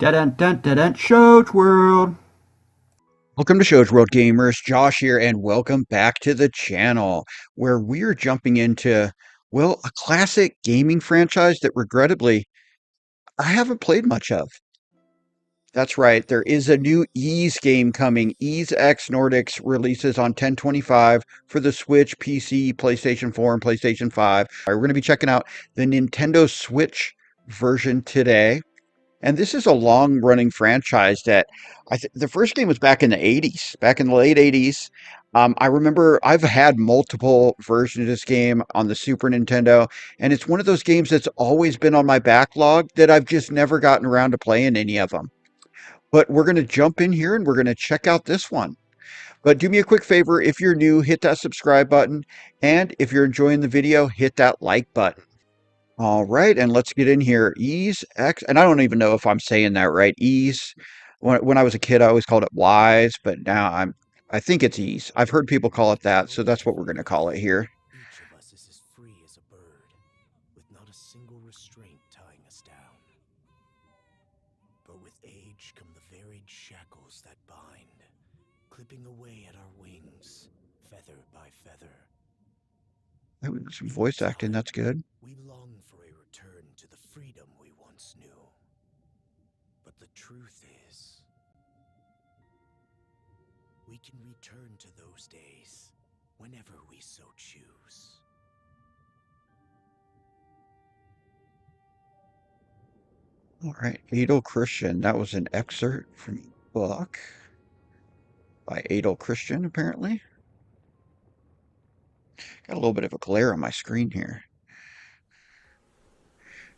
Dun dun dun dun Shows World. Welcome to Shows World Gamers. Josh here, and welcome back to the channel where we're jumping into, well, a classic gaming franchise that regrettably I haven't played much of. That's right, there is a new Ease game coming. Ease X Nordics releases on 10/25 for the Switch, PC, PlayStation 4, and PlayStation 5. We're going to be checking out the Nintendo Switch version today. And this is a long-running franchise that the first game was back in the 80s, back in the late 80s. I remember I've had multiple versions of this game on the Super Nintendo, and it's one of those games that's always been on my backlog that I've just never gotten around to playing any of them. But we're going to jump in here and we're going to check out this one. But do me a quick favor, if you're new, hit that subscribe button, and if you're enjoying the video, hit that like button. All right, and let's get in here. Ease X, and I don't even know if I'm saying that right. Ease. When I was a kid, I always called it Wise, but now I think it's Ease. I've heard people call it that, so that's what we're going to call it here. Each of us is as free as a bird, with not a single restraint tying us down. But with age come the varied shackles that bind, clipping away at our wings, feather by feather. Some voice acting, that's good. We long for a return to the freedom we once knew. But the truth is, we can return to those days whenever we so choose. All right, Adel Christian. That was an excerpt from a book by Adel Christian, apparently. Got a little bit of a glare on my screen here.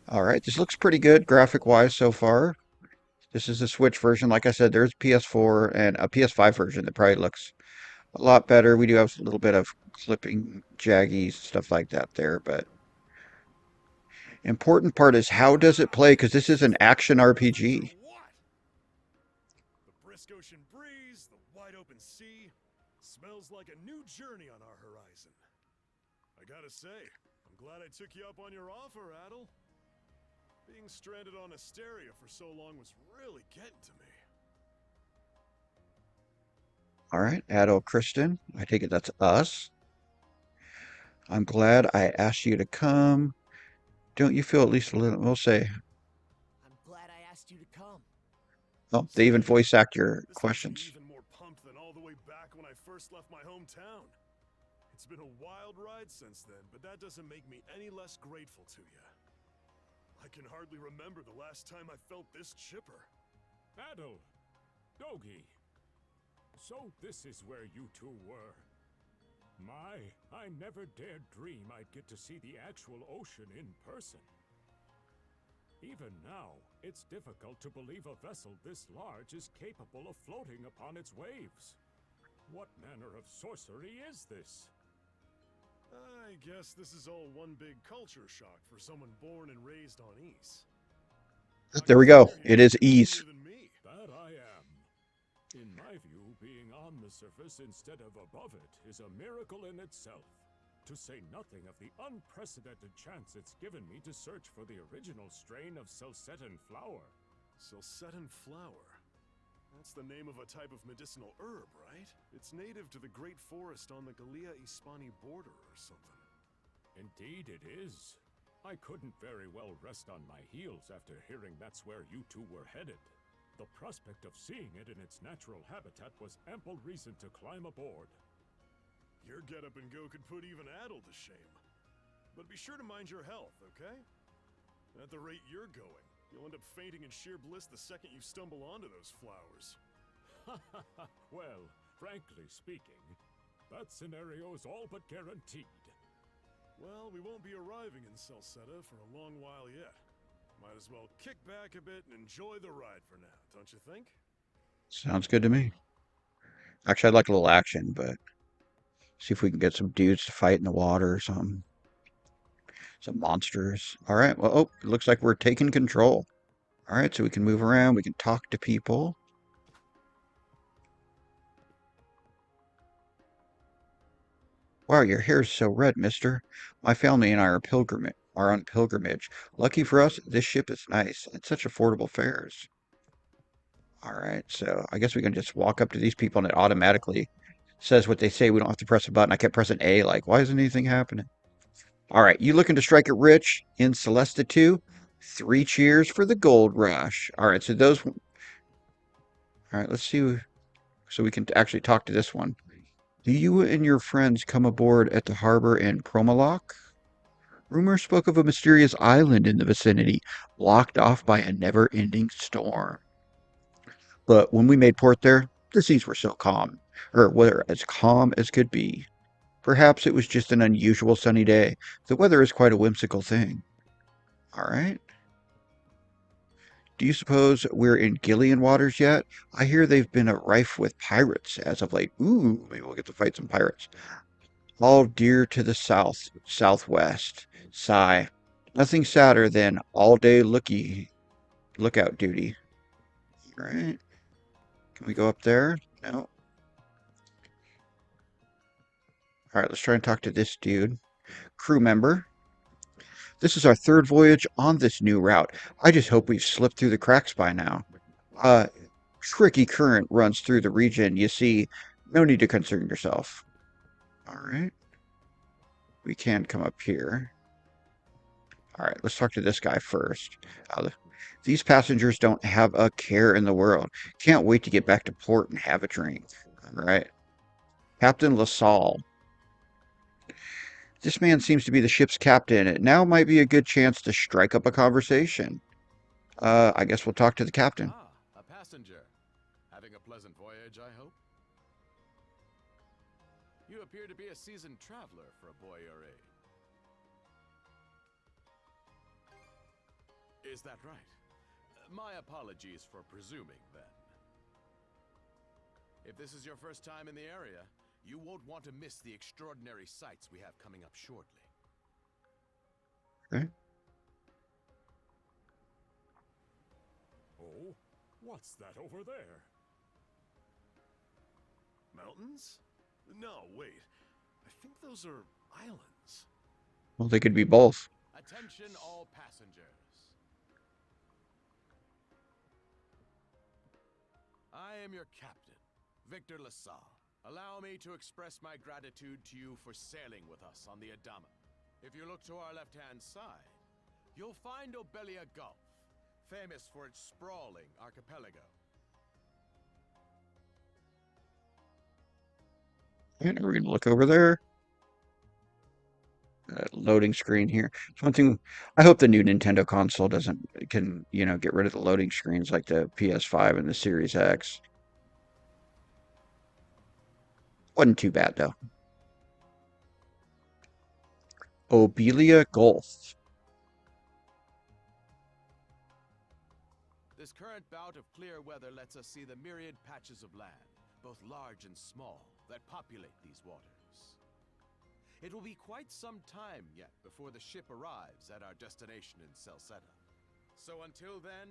All right, this looks pretty good graphic-wise so far. This is the Switch version. Like I said, there's PS4 and a PS5 version that probably looks a lot better. We do have a little bit of clipping, jaggy, stuff like that there, but important part is how does it play? Because this is an action RPG. The brisk ocean breeze, the wide open sea, smells like a new journey on our horizon. I gotta say, I'm glad I took you up on your offer, Adel. Being stranded on Asteria for so long was really getting to me. All right, Adol Kristen. I take it that's us. I'm glad I asked you to come. Don't you feel at least a little, we'll say, I'm glad I asked you to come. oh, they even voice act your This makes me questions. even more pumped than all the way back when I first left my hometown. It's been a wild ride since then, but that doesn't make me any less grateful to you. I can hardly remember the last time I felt this chipper. Adel, Dogi. So this is where you two were. I never dared dream I'd get to see the actual ocean in person. Even now, it's difficult to believe a vessel this large is capable of floating upon its waves. What manner of sorcery is this? I guess this is all one big culture shock for someone born and raised on Ease. There we go. It is ease. That I am. In my view, being on the surface instead of above it is a miracle in itself. To say nothing of the unprecedented chance it's given me to search for the original strain of Selcetin flower. Selcetin flower? That's the name of a type of medicinal herb, right? It's native to the Great Forest on the Gallia-Hispani border or something. Indeed it is. I couldn't very well rest on my heels after hearing that's where you two were headed. The prospect of seeing it in its natural habitat was ample reason to climb aboard. Your get-up-and-go could put even Adel to shame. But be sure to mind your health, okay? At the rate you're going, you'll end up fainting in sheer bliss the second you stumble onto those flowers. Well, frankly speaking, that scenario is all but guaranteed. Well, we won't be arriving in Selceta for a long while yet. Might as well kick back a bit and enjoy the ride for now, don't you think? Sounds good to me. Actually, I'd like a little action, but see if we can get some dudes to fight in the water or something. Some monsters. All right. Well, oh, it looks like we're taking control. All right, so we can move around. We can talk to people. Wow, your hair's so red, mister. My family and I are on pilgrimage. Lucky for us, this ship is nice and such affordable fares. All right, so I guess we can just walk up to these people and it automatically says what they say. We don't have to press a button. I kept pressing A, like, why isn't anything happening? All right, you looking to strike it rich in Celesta 2? 3 cheers for the gold rush. All right, so those. All right, let's see. So we can actually talk to this one. Do you and your friends come aboard at the harbor in Promalock? Rumors spoke of a mysterious island in the vicinity, blocked off by a never-ending storm. But when we made port there, the seas were so calm, or were as calm as could be. Perhaps it was just an unusual sunny day. The weather is quite a whimsical thing. All right. Do you suppose we're in Gillian waters yet? I hear they've been rife with pirates as of late. Ooh, maybe we'll get to fight some pirates. All dear to the south, southwest. Sigh. Nothing sadder than all-day lookout duty. All right. Can we go up there? No. All right, let's try and talk to this dude. Crew member. This is our third voyage on this new route. I just hope we've slipped through the cracks by now. Uh, Tricky current runs through the region. You see, no need to concern yourself. All right. We can come up here. All right, let's talk to this guy first. These passengers don't have a care in the world. Can't wait to get back to port and have a drink. All right. Captain LaSalle. This man seems to be the ship's captain. Now might be a good chance to strike up a conversation. I guess we'll talk to the captain. Ah, a passenger. Having a pleasant voyage, I hope? You appear to be a seasoned traveler for a boy your age. Is that right? My apologies for presuming, then. If this is your first time in the area, you won't want to miss the extraordinary sights we have coming up shortly. Okay. Oh, what's that over there? Mountains? No, wait. I think those are islands. Well, they could be both. Attention all passengers. I am your captain, Victor LaSalle. Allow me to express my gratitude to you for sailing with us on the Adama. If you look to our left-hand side, you'll find Obelia Gulf, famous for its sprawling archipelago. And we're going to look over there. Loading screen here. One thing, I hope the new Nintendo console can get rid of the loading screens like the PS5 and the Series X. Wasn't too bad though. Obelia Gulf. This current bout of clear weather lets us see the myriad patches of land, both large and small, that populate these waters. It will be quite some time yet before the ship arrives at our destination in Celceta. So until then,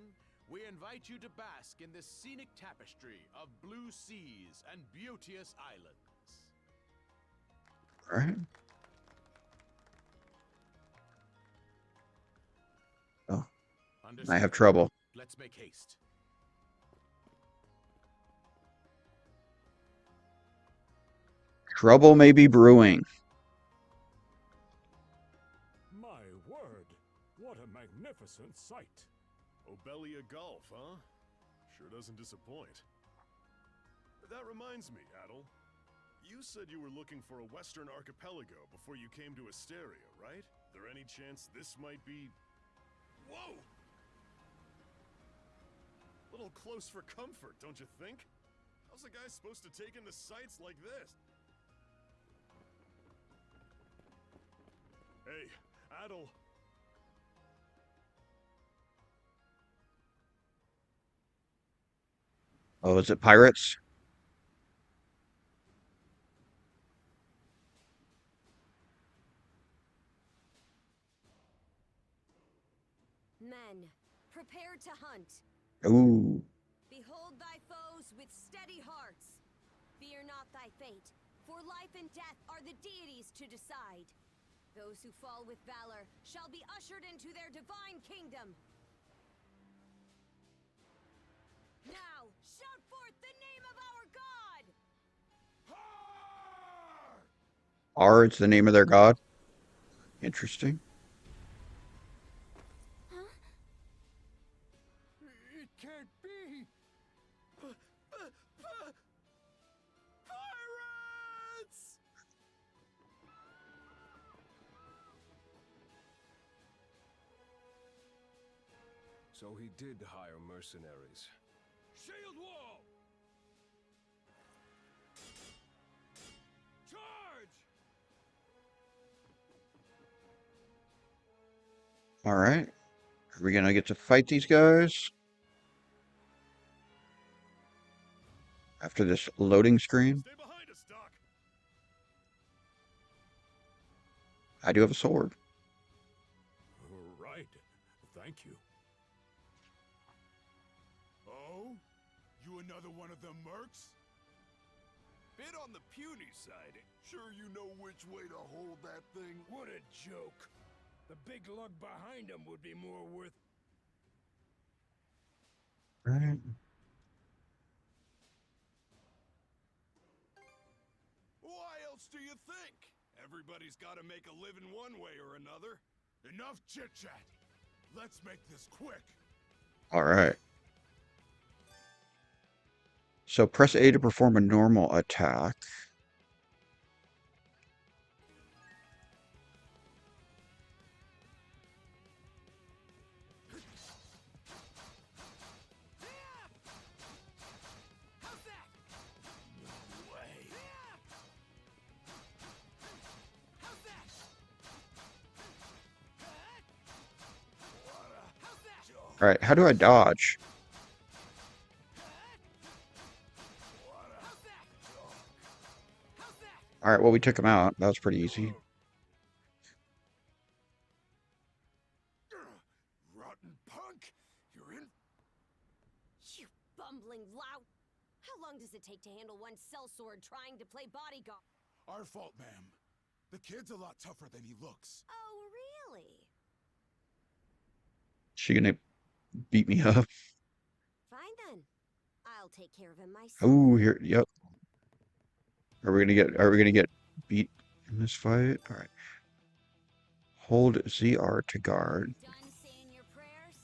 we invite you to bask in this scenic tapestry of blue seas and beauteous islands. All right. Oh, I have trouble. Let's make haste. Trouble may be brewing. My word, what a magnificent sight. Obelia Gulf, huh? Sure doesn't disappoint. That reminds me, Adel. You said you were looking for a western archipelago before you came to Asteria, right? There any chance this might be... Whoa! Little close for comfort, don't you think? How's a guy supposed to take in the sights like this? Hey, Adel. Oh, is it pirates? Men, prepare to hunt. Ooh. Behold thy foes with steady hearts. Fear not thy fate, for life and death are the deities to decide. Those who fall with valor shall be ushered into their divine kingdom. Now, Ard's the name of their god. Interesting. It can't be! Pirates! So he did hire mercenaries. Shield wall! Charge! All right. Are we gonna get to fight these guys after this loading screen? Stay behind us, Doc. I do have a sword. Right. Thank you. Oh? You another one of them mercs? Bit on the puny side. Sure you know which way to hold that thing? What a joke. The big lug behind him would be more worth... Right. Why else do you think? Everybody's got to make a living one way or another. Enough chit-chat. Let's make this quick. All right. So press A to perform a normal attack. How's that? No way. How's that? How's that? All right. How do I dodge? How's that? How's that? All right. Well, we took him out. That was pretty easy. Rotten punk! You're in? You bumbling lout! How long does it take to handle one sellsword trying to play bodyguard? Our fault, ma'am. The kid's a lot tougher than he looks. Oh, really? She gonna beat me up? Fine then. I'll take care of him myself. Oh, here. Yep. Are we gonna get beat in this fight? All right. Hold ZR to guard. Done saying your prayers?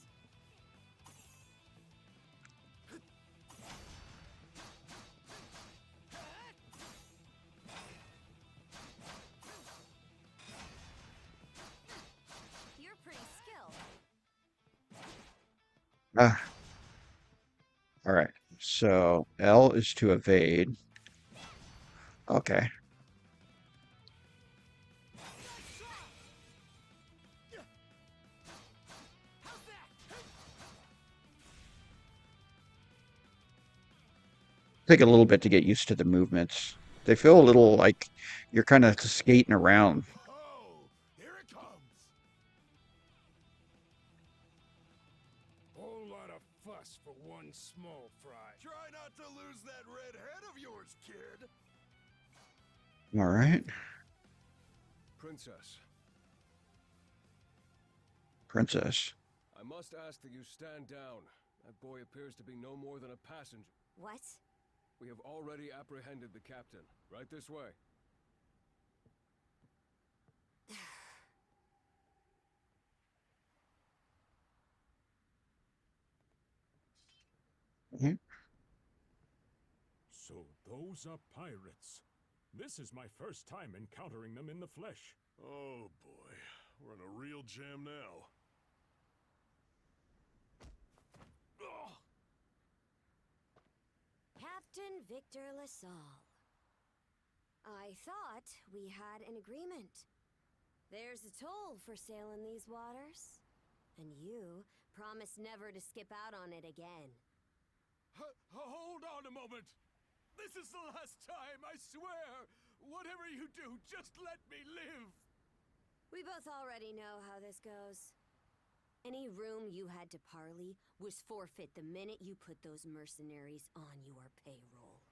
You're pretty skilled. Ah. All right. So L is to evade. Okay. Take a little bit to get used to the movements. They feel a little like you're kind of skating around. Oh, here it comes. Whole lot of fuss for one small fry. Try not to lose that red head of yours, kid. All right. Princess, Princess. I must ask that you stand down. That boy appears to be no more than a passenger. What? We have already apprehended the captain. Right this way. Mhm. So those are pirates. This is my first time encountering them in the flesh. Oh boy, we're in a real jam now. Ugh. Captain Victor LaSalle. I thought we had an agreement. There's a toll for sailing these waters. And you promised never to skip out on it again. Hold on a moment! This is the last time, I swear! Whatever you do, just let me live! We both already know how this goes. Any room you had to parley was forfeit the minute you put those mercenaries on your payroll.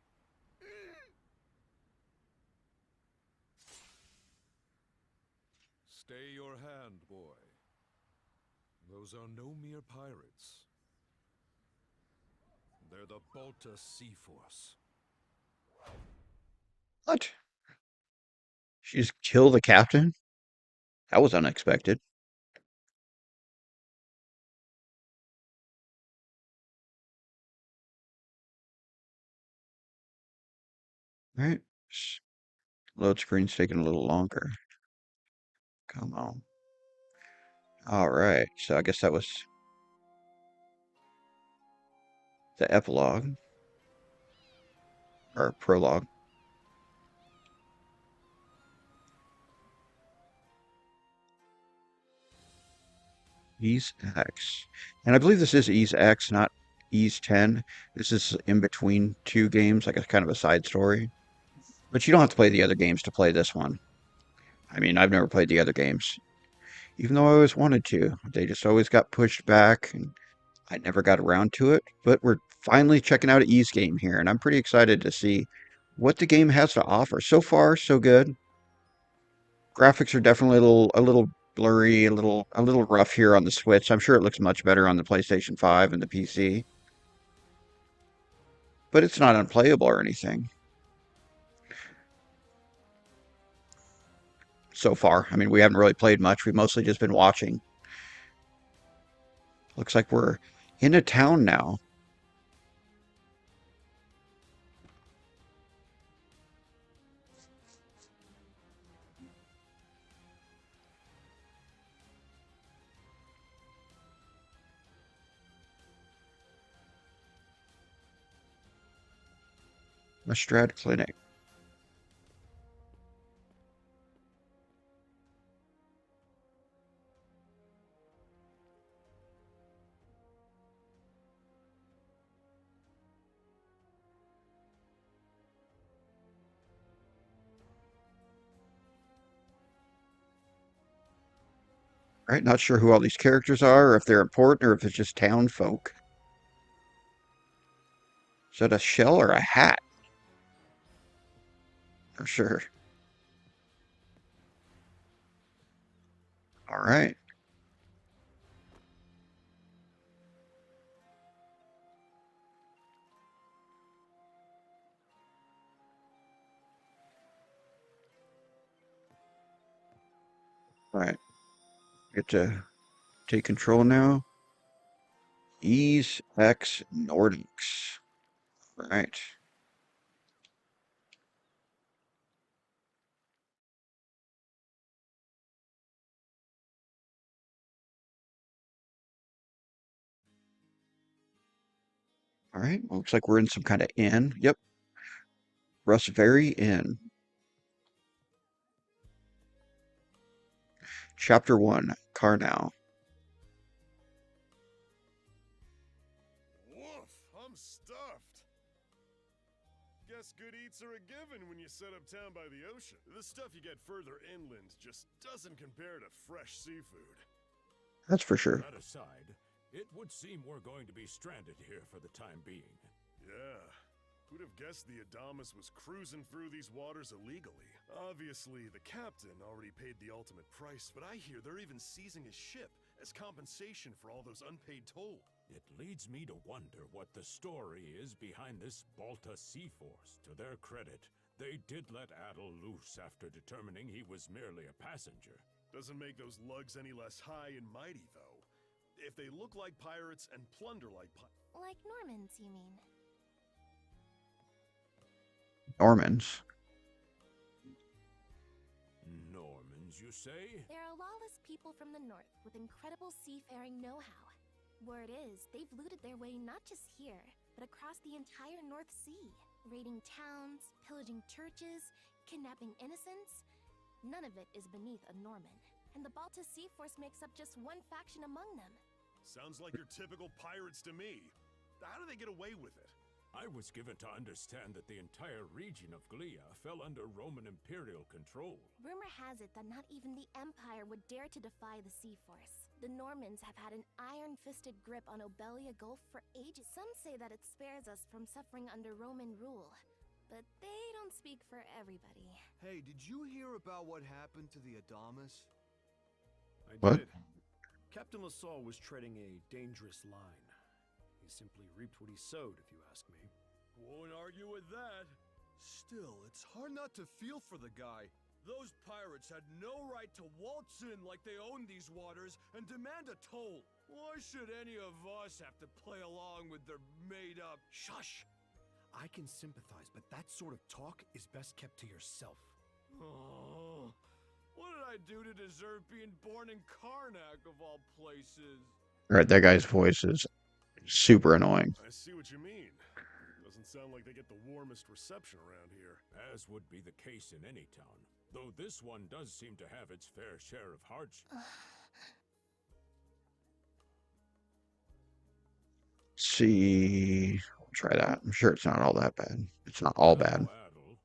Stay your hand, boy. Those are no mere pirates. They're the Balta Sea Force. What? She just killed the captain? That was unexpected. All right. Load screen's taking a little longer. Come on. All right. So I guess that was the epilogue or prologue. Ease X. And I believe this is Ease X, not Ease 10. This is in between two games, like a kind of a side story. But you don't have to play the other games to play this one. I mean, I've never played the other games, even though I always wanted to. They just always got pushed back, and I never got around to it. But we're finally checking out an Ease game here, and I'm pretty excited to see what the game has to offer. So far, so good. Graphics are definitely a little blurry, a little rough here on the Switch. I'm sure it looks much better on the PlayStation 5 and the PC, but it's not unplayable or anything so far. I mean, we haven't really played much. We've mostly just been watching. Looks like we're in a town now. A Strad Clinic. Right? Not sure who all these characters are, or if they're important, or if it's just town folk. Is that a shell or a hat? For sure. All right. All right. Get to take control now. Ease X Nordics. All right. All right. Looks like we're in some kind of inn. Yep. Very Inn. Chapter 1, Carnow. Woof, I'm stuffed. Guess good eats are a given when you set up town by the ocean. The stuff you get further inland just doesn't compare to fresh seafood. That's for sure. That aside, it would seem we're going to be stranded here for the time being. Yeah. Who'd have guessed the Adamas was cruising through these waters illegally? Obviously, the captain already paid the ultimate price, but I hear they're even seizing his ship as compensation for all those unpaid toll. It leads me to wonder what the story is behind this Balta Sea Force. To their credit, they did let Adel loose after determining he was merely a passenger. Doesn't make those lugs any less high and mighty, though. If they look like pirates and plunder like Like Normans, you mean? Normans. Normans, you say? They're a lawless people from the north with incredible seafaring know-how. Word is, they've looted their way not just here, but across the entire North Sea, raiding towns, pillaging churches, kidnapping innocents. None of it is beneath a Norman, and the Balta Sea Force makes up just one faction among them. Sounds like your typical pirates to me. How do they get away with it? I was given to understand that the entire region of Glia fell under Roman imperial control. Rumor has it that not even the Empire would dare to defy the Sea Force. The Normans have had an iron-fisted grip on Obelia Gulf for ages. Some say that it spares us from suffering under Roman rule, but they don't speak for everybody. Hey, did you hear about what happened to the Adamas? I What? did. Captain LaSalle was treading a dangerous line. He simply reaped what he sowed, if you ask me. Won't argue with that. Still, it's hard not to feel for the guy. Those pirates had no right to waltz in like they own these waters and demand a toll. Why should any of us have to play along with their made-up... Shush! I can sympathize, but that sort of talk is best kept to yourself. Oh, what did I do to deserve being born in Karnak, of all places? All right, that guy's voice is super annoying. I see what you mean. Doesn't sound like they get the warmest reception around here. As would be the case in any town. Though this one does seem to have its fair share of hardship. See, we'll try that. I'm sure it's not all that bad. It's not all bad. Adel,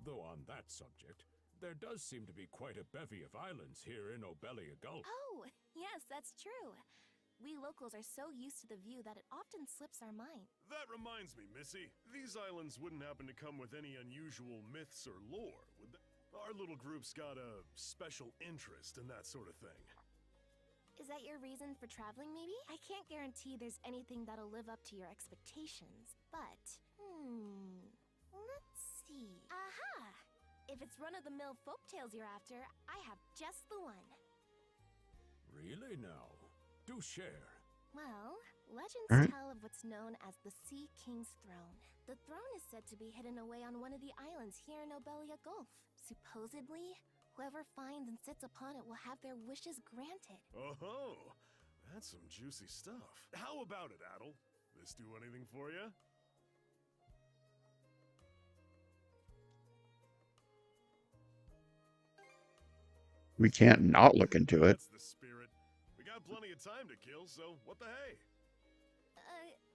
though on that subject, there does seem to be quite a bevy of islands here in Obelia Gulf. Oh, yes, that's true. We locals are so used to the view that it often slips our mind. That reminds me, Missy. These islands wouldn't happen to come with any unusual myths or lore, would they? Our little group's got a special interest in that sort of thing. Is that your reason for traveling, maybe? I can't guarantee there's anything that'll live up to your expectations, but... let's see... Aha! If it's run-of-the-mill folktales you're after, I have just the one. Really now? Do share. Well, legends Alright. tell of what's known as the Sea King's Throne. The throne is said to be hidden away on one of the islands here in Obelia Gulf. Supposedly, whoever finds and sits upon it will have their wishes granted. Oh, that's some juicy stuff. How about it, Adel? This do anything for you? We can't not look into it. That's the spirit. We got plenty of time to kill, so what the hey?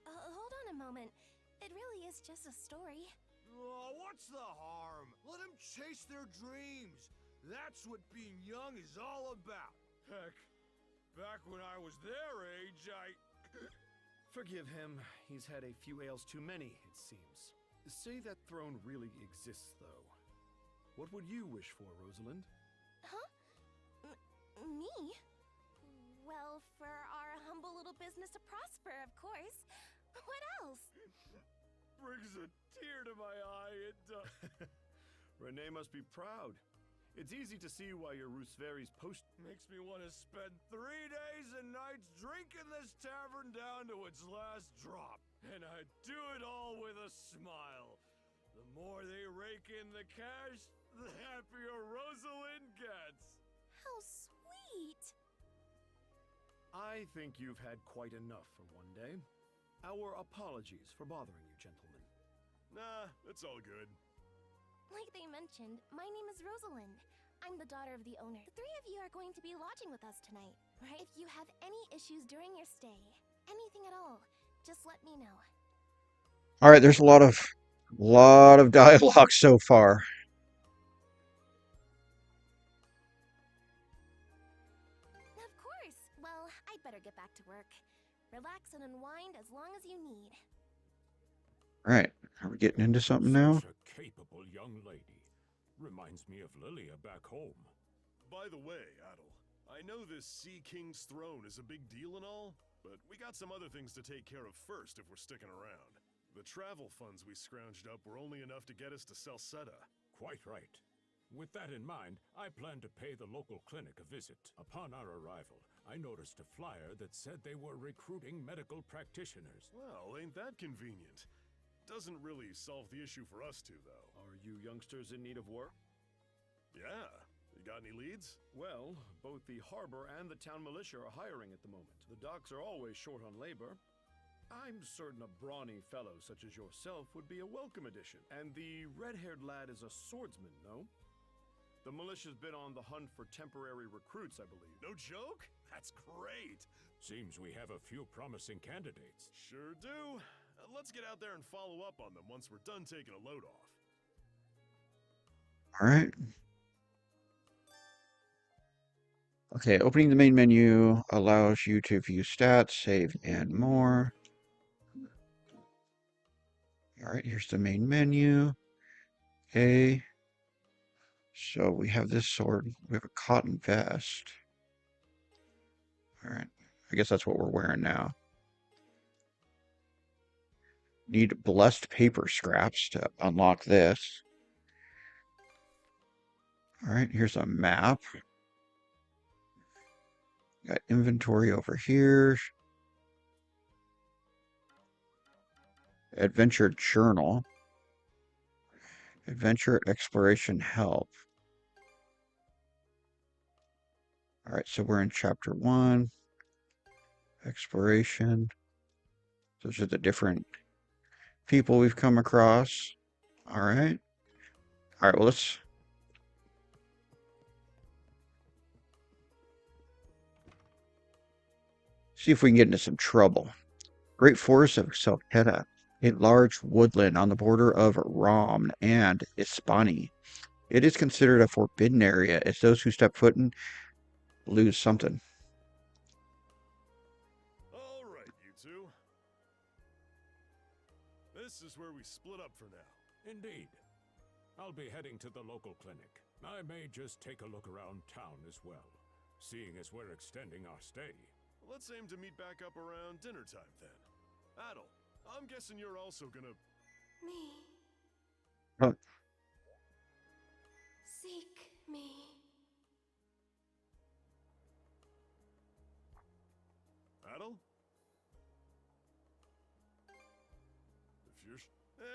Hold on a moment. It really is just a story. Oh, what's the harm? Let them chase their dreams. That's what being young is all about. Heck, back when I was their age, Forgive him. He's had a few ales too many, it seems. Say that throne really exists, though. What would you wish for, Rosalind? Huh? Me? Well, for our humble little business to prosper, of course. What else? brings a tear to my eye. Renee must be proud. It's easy to see why your Rooseveri's post Makes me want to spend 3 days and nights drinking this tavern down to its last drop. And I do it all with a smile. The more they rake in the cash, the happier Rosalind gets. How sweet! I think you've had quite enough for one day. Our apologies for bothering you, gentlemen. Nah, it's all good. Like they mentioned, my name is Rosalind. I'm the daughter of the owner. The three of you are going to be lodging with us tonight, right? If you have any issues during your stay, anything at all, just let me know. All right, there's a lot of dialogue so far. Of course. Well, I'd better get back to work. Relax and unwind as long as you need. All right, are we getting into something now? Such a capable young lady. Reminds me of Lilia back home. By the way, Adel, I know this Sea King's throne is a big deal and all, but we got some other things to take care of first if we're sticking around. The travel funds we scrounged up were only enough to get us to Salsetta. Quite right. With that in mind, I plan to pay the local clinic a visit. Upon our arrival, I noticed a flyer that said they were recruiting medical practitioners. Well, ain't that convenient? Doesn't really solve the issue for us two, though. Are you youngsters in need of work? Yeah. You got any leads? Well, both the harbor and the town militia are hiring at the moment. The docks are always short on labor. I'm certain a brawny fellow such as yourself would be a welcome addition. And the red-haired lad is a swordsman, no? The militia's been on the hunt for temporary recruits, I believe. No joke? That's great. Seems we have a few promising candidates. Sure do. Let's get out there and follow up on them once we're done taking a load off. All right. Okay, opening the main menu allows you to view stats, save, and more. All right, here's the main menu. Okay. So we have this sword. We have a cotton vest. All right. I guess that's what we're wearing now. Need blessed paper scraps to unlock this. All right, here's a map. Got inventory over here. Adventure journal. Adventure exploration help. All right, so we're in chapter 1. Exploration. Those are the different people we've come across. All right. All right, well, let's see if we can get into some trouble. Great Forest of Selketa, a large woodland on the border of Rom and Ispani. It is considered a forbidden area as those who step foot in lose something. All right, you two. This is where we split up for now. Indeed. I'll be heading to the local clinic. I may just take a look around town as well, seeing as we're extending our stay. Let's aim to meet back up around dinner time then. Adel, I'm guessing you're also gonna... Me. Huh. Seek me. Adel? If you're...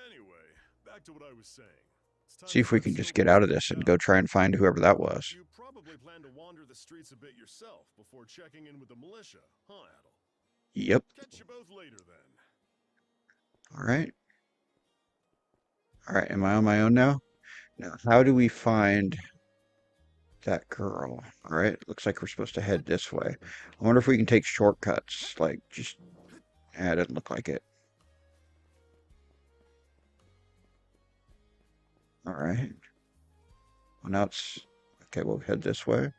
Anyway, back to what I was saying. It's time See if we to can start just get out of snowballing this and down. go try and find whoever that was. You probably plan to wander the streets a bit yourself before checking in with the militia, huh, Adel? Yep. Catch you both later then. All right. All right, am I on my own now? Now, how do we find that girl? All right, looks like we're supposed to head this way. I wonder if we can take shortcuts. Like, just... it doesn't look like it. All right. Well, now it's... Okay, we'll head this way.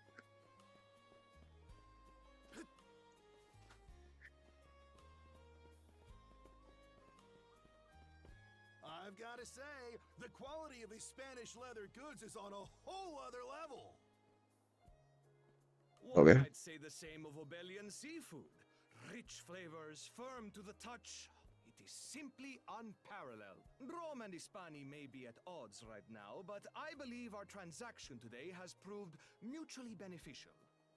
I've got to say, the quality of these Spanish leather goods is on a whole other level. Okay. One might say the same of Obelian seafood. Rich flavors, firm to the touch. It is simply unparalleled. Rome and Hispani may be at odds right now, but I believe our transaction today has proved mutually beneficial.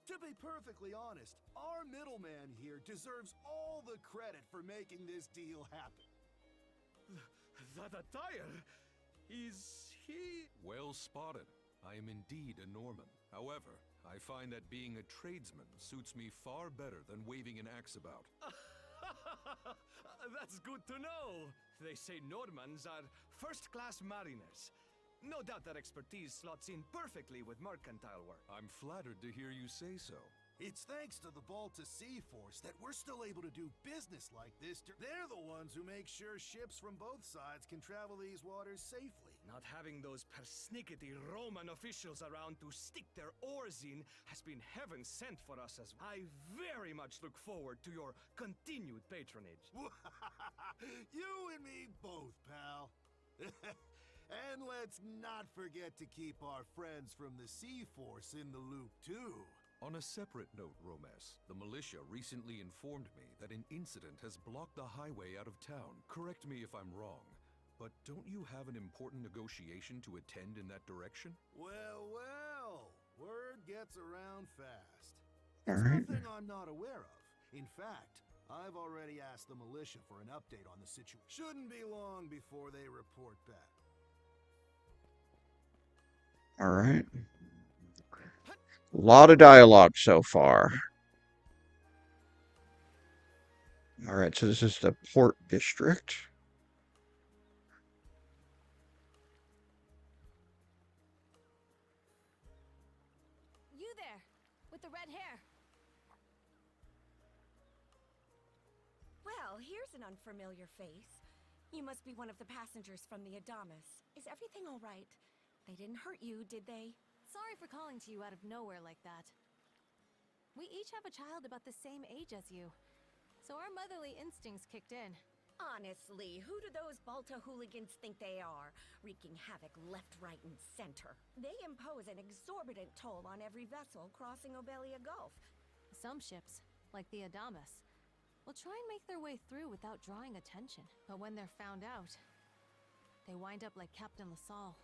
To be perfectly honest, our middleman here deserves all the credit for making this deal happen. That attire? Is he... Well spotted. I am indeed a Norman. However, I find that being a tradesman suits me far better than waving an axe about. That's good to know. They say Normans are first-class mariners. No doubt that expertise slots in perfectly with mercantile work. I'm flattered to hear you say so. It's thanks to the Balta Sea Force that we're still able to do business like this. They're the ones who make sure ships from both sides can travel these waters safely. Not having those persnickety Roman officials around to stick their oars in has been heaven sent for us as well. I very much look forward to your continued patronage. You and me both, pal. And let's not forget to keep our friends from the Sea Force in the loop, too. On a separate note, Romes, the militia recently informed me that an incident has blocked the highway out of town. Correct me if I'm wrong, but don't you have an important negotiation to attend in that direction? Well, well, word gets around fast. All It's right. nothing I'm not aware of. In fact, I've already asked the militia for an update on the situation. Shouldn't be long before they report back. All right. A lot of dialogue so far. All right, so this is the Port District. You there, with the red hair. Well, here's an unfamiliar face. You must be one of the passengers from the Adamas. Is everything all right? They didn't hurt you, did they? Sorry for calling to you out of nowhere like that. We each have a child about the same age as you, so our motherly instincts kicked in. Honestly, who do those Balta hooligans think they are? Wreaking havoc left, right, and center. They impose an exorbitant toll on every vessel crossing Obelia Gulf. Some ships, like the Adamas, will try and make their way through without drawing attention. But when they're found out, they wind up like Captain LaSalle.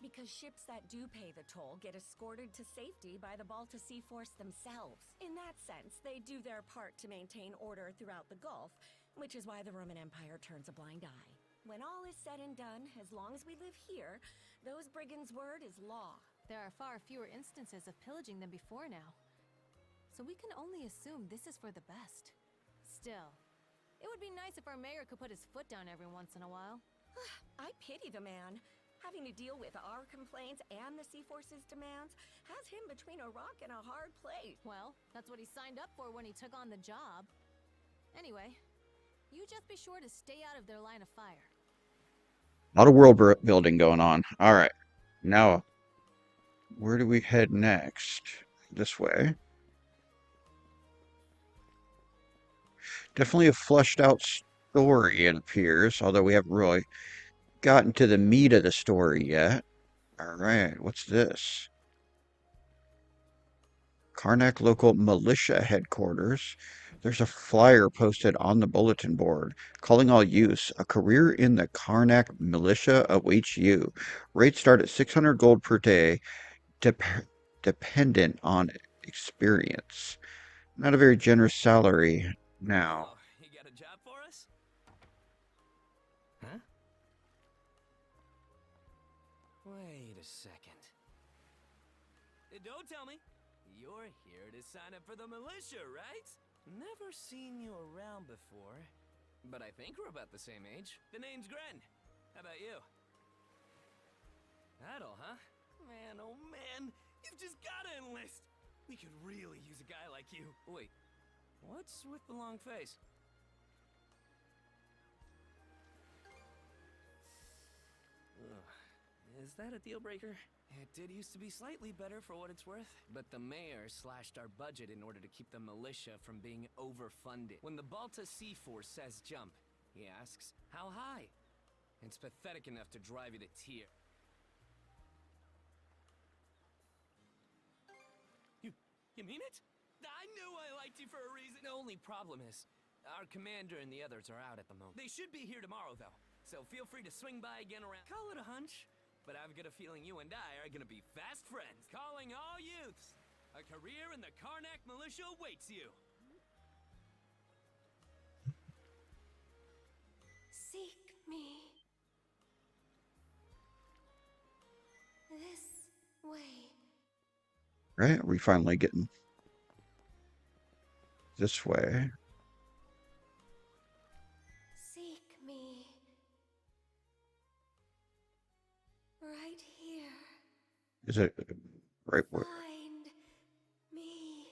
Because ships that do pay the toll get escorted to safety by the Balta Sea Force themselves. In that sense, they do their part to maintain order throughout the Gulf, which is why the Roman Empire turns a blind eye. When all is said and done, as long as we live here, those brigands' word is law. There are far fewer instances of pillaging than before now. So we can only assume this is for the best. Still, it would be nice if our mayor could put his foot down every once in a while. I pity the man. Having to deal with our complaints and the Sea Force's demands has him between a rock and a hard place. Well, that's what he signed up for when he took on the job. Anyway, you just be sure to stay out of their line of fire. A lot of world building going on. All right. Now, where do we head next? This way. Definitely a fleshed out story, it appears, although we haven't really gotten to the meat of the story yet. All right, what's this? Karnak Local Militia Headquarters. There's a flyer posted on the bulletin board calling all youths. A career in the Karnak Militia awaits you. Rates start at 600 gold per day, dependent on experience. Not a very generous salary now. Oh, you got a job for us? Huh? Wait a second. Don't tell me. You're here to sign up for the militia, right? Never seen you around before. But I think we're about the same age. The name's Gren. How about you? Adel, huh? Man, oh man. You've just gotta enlist. We could really use a guy like you. Wait, what's with the long face? Ugh. Is that a deal breaker? It did used to be slightly better for what it's worth. But the mayor slashed our budget in order to keep the militia from being overfunded. When the Balta Sea Force says jump, he asks, how high? It's pathetic enough to drive you to tears. You mean it? I knew I liked you for a reason. The only problem is, our commander and the others are out at the moment. They should be here tomorrow, though. So feel free to swing by again around. Call it a hunch, but I've got a feeling you and I are gonna be fast friends. Calling all youths. A career in the Karnak Militia awaits you. Seek me. This way. Right? Are we finally getting this way? Seek me. Right here. Is it right where? Find me.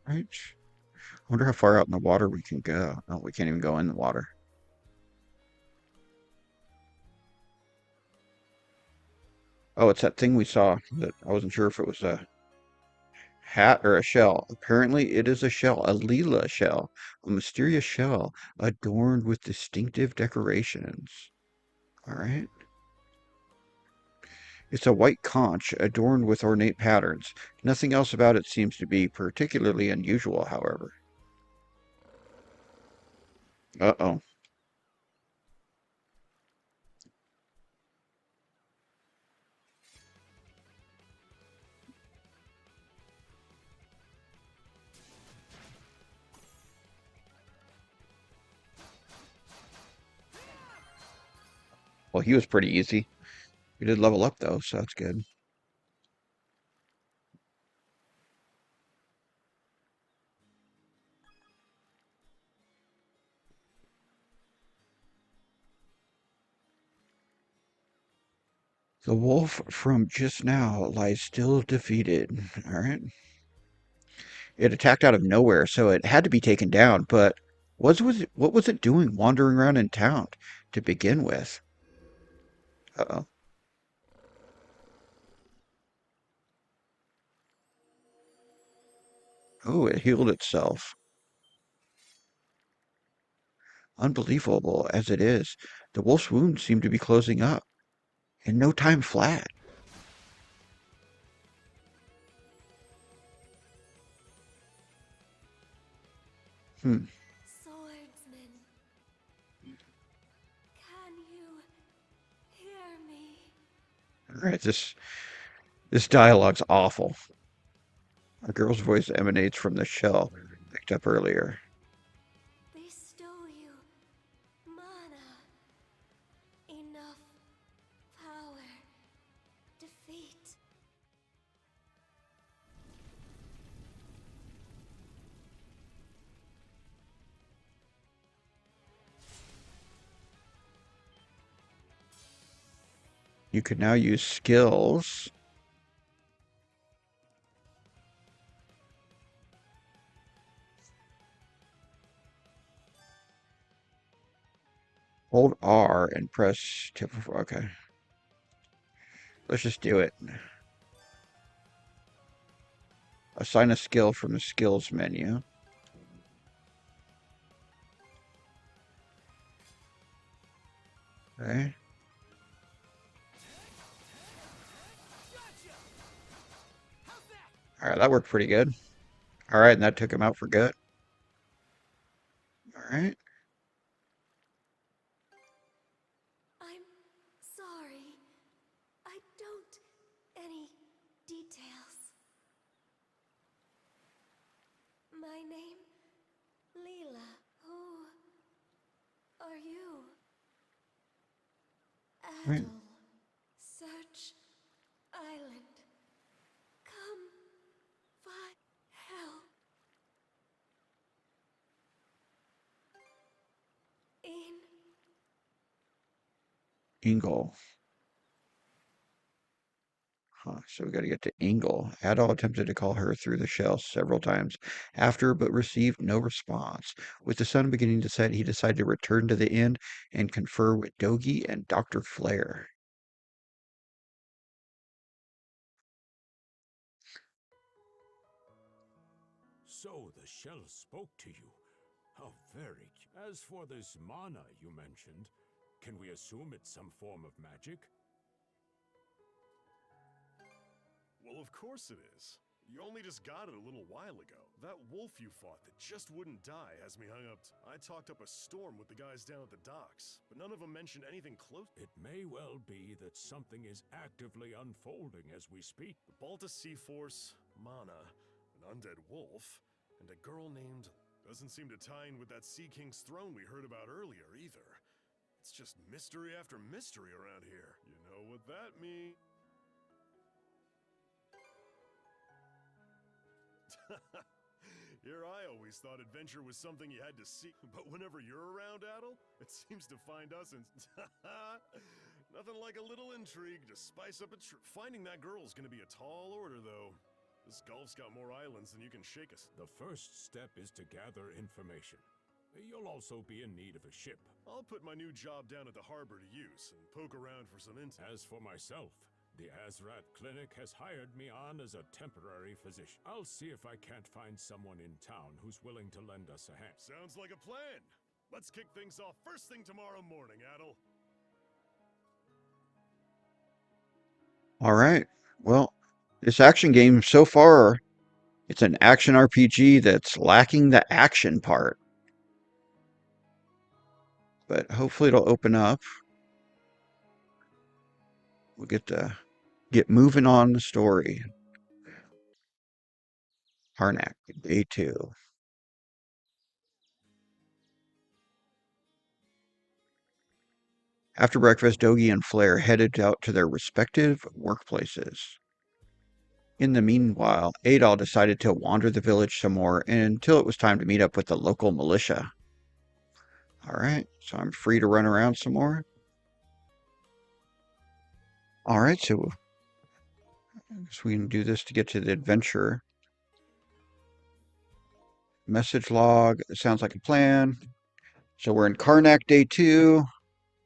Right? I wonder how far out in the water we can go. Oh, we can't even go in the water. Oh, it's that thing we saw that I wasn't sure if it was a hat or a shell. Apparently, it is a shell, a Leela shell, a mysterious shell adorned with distinctive decorations. All right. It's a white conch adorned with ornate patterns. Nothing else about it seems to be particularly unusual, however. Uh-oh. Well, he was pretty easy. We did level up, though, so that's good. The wolf from just now lies still defeated. All right. It attacked out of nowhere, so it had to be taken down, but what was it doing wandering around in town to begin with? Uh-oh. Oh, it healed itself. Unbelievable as it is, the wolf's wounds seem to be closing up. In no time flat. Swordsman, can you hear me? All right, this dialogue's awful. A girl's voice emanates from the shell picked up earlier. Bestow you mana. Enough power. Defeat. You can now use skills. Hold R and press tip. Okay. Let's just do it. Assign a skill from the skills menu. Okay. All right, that worked pretty good. All right, and that took him out for good. All right. I'm sorry. I don't any details. My name, Leela. Who are you? Right. Adel. Search Island. Come find help. Ingle. Huh, so we got to get to Ingle. Adol attempted to call her through the shell several times after, but received no response. With the sun beginning to set, he decided to return to the inn and confer with Dogi and Dr. Flare. So the shell spoke to you. How very. As for this mana you mentioned, can we assume it's some form of magic? Well, of course it is. You only just got it a little while ago. That wolf you fought that just wouldn't die has me hung up. I talked up a storm with the guys down at the docks, but none of them mentioned anything close. It may well be that something is actively unfolding as we speak. The Balta Sea Force, Mana, an undead wolf, and a girl named... Doesn't seem to tie in with that Sea King's throne we heard about earlier, either. It's just mystery after mystery around here. You know what that means. Here I always thought adventure was something you had to see, but whenever you're around, Adel, it seems to find us and... Nothing like a little intrigue to spice up a trip. Finding that girl's gonna be a tall order, though. This Gulf's got more islands than you can shake us. The first step is to gather information. You'll also be in need of a ship. I'll put my new job down at the harbor to use and poke around for some intel. As for myself, the Azrat Clinic has hired me on as a temporary physician. I'll see if I can't find someone in town who's willing to lend us a hand. Sounds like a plan. Let's kick things off first thing tomorrow morning, Adel. All right. Well, this action game so far, it's an action RPG that's lacking the action part. But hopefully it'll open up. We'll get moving on the story. Harnack, day 2. After breakfast, Dogi and Flare headed out to their respective workplaces. In the meanwhile, Adol decided to wander the village some more until it was time to meet up with the local militia. Alright, so I'm free to run around some more. Alright, so I guess we can do this to get to the adventure. Message log, it sounds like a plan. So we're in Karnak day 2.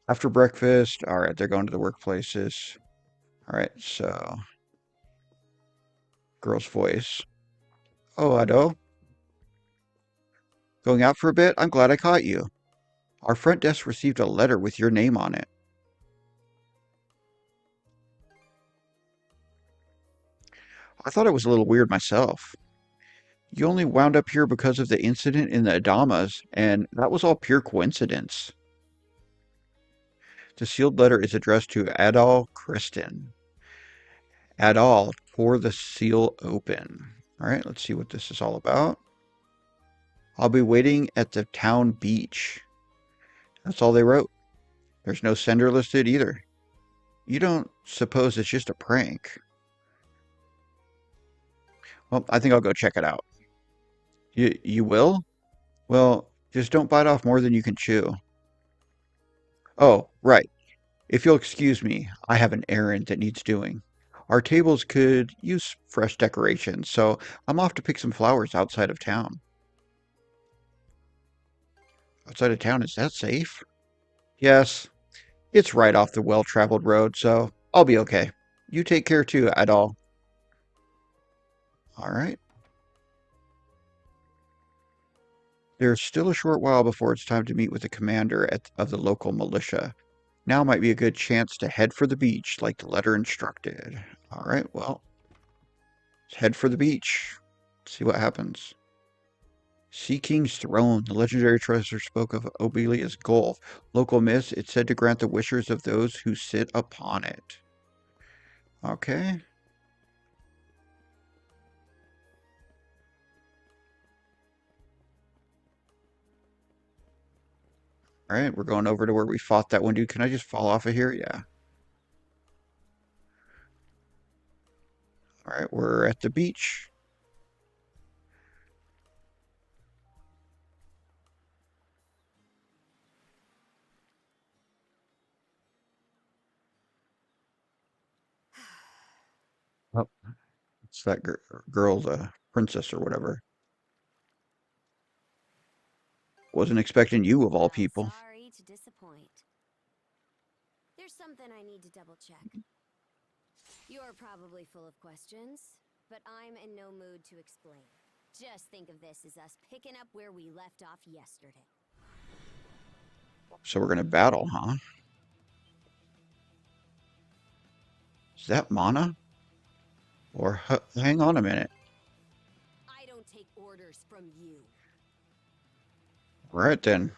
After breakfast, alright, they're going to the workplaces. Alright, so girl's voice. Oh, Ado. Going out for a bit? I'm glad I caught you. Our front desk received a letter with your name on it. I thought it was a little weird myself. You only wound up here because of the incident in the Adamas, and that was all pure coincidence. The sealed letter is addressed to Adol Kristen. Adol tore the seal open. All right, let's see what this is all about. I'll be waiting at the town beach. That's all they wrote. There's no sender listed either. You don't suppose it's just a prank? Well, I think I'll go check it out. You will? Well, just don't bite off more than you can chew. Oh, right. If you'll excuse me, I have an errand that needs doing. Our tables could use fresh decorations, so I'm off to pick some flowers outside of town. Outside of town, is that safe? Yes, it's right off the well-traveled road, so I'll be okay. You take care too, Adol. All right. There's still a short while before it's time to meet with the commander of the local militia. Now might be a good chance to head for the beach, like the letter instructed. All right, well, let's head for the beach. See what happens. Sea King's Throne. The legendary treasure spoke of Obelia's Gulf. Local myths, it's said to grant the wishes of those who sit upon it. Okay. All right, we're going over to where we fought that one dude. Can I just fall off of here? Yeah. All right, we're at the beach. Oh, it's that girl, the princess or whatever. Wasn't expecting you of all people. Sorry to disappoint. There's something I need to double check. You're probably full of questions, but I'm in no mood to explain. Just think of this as us picking up where we left off yesterday. So we're gonna battle, huh? Is that Mana? Or hang on a minute. I don't take orders from you. All right then.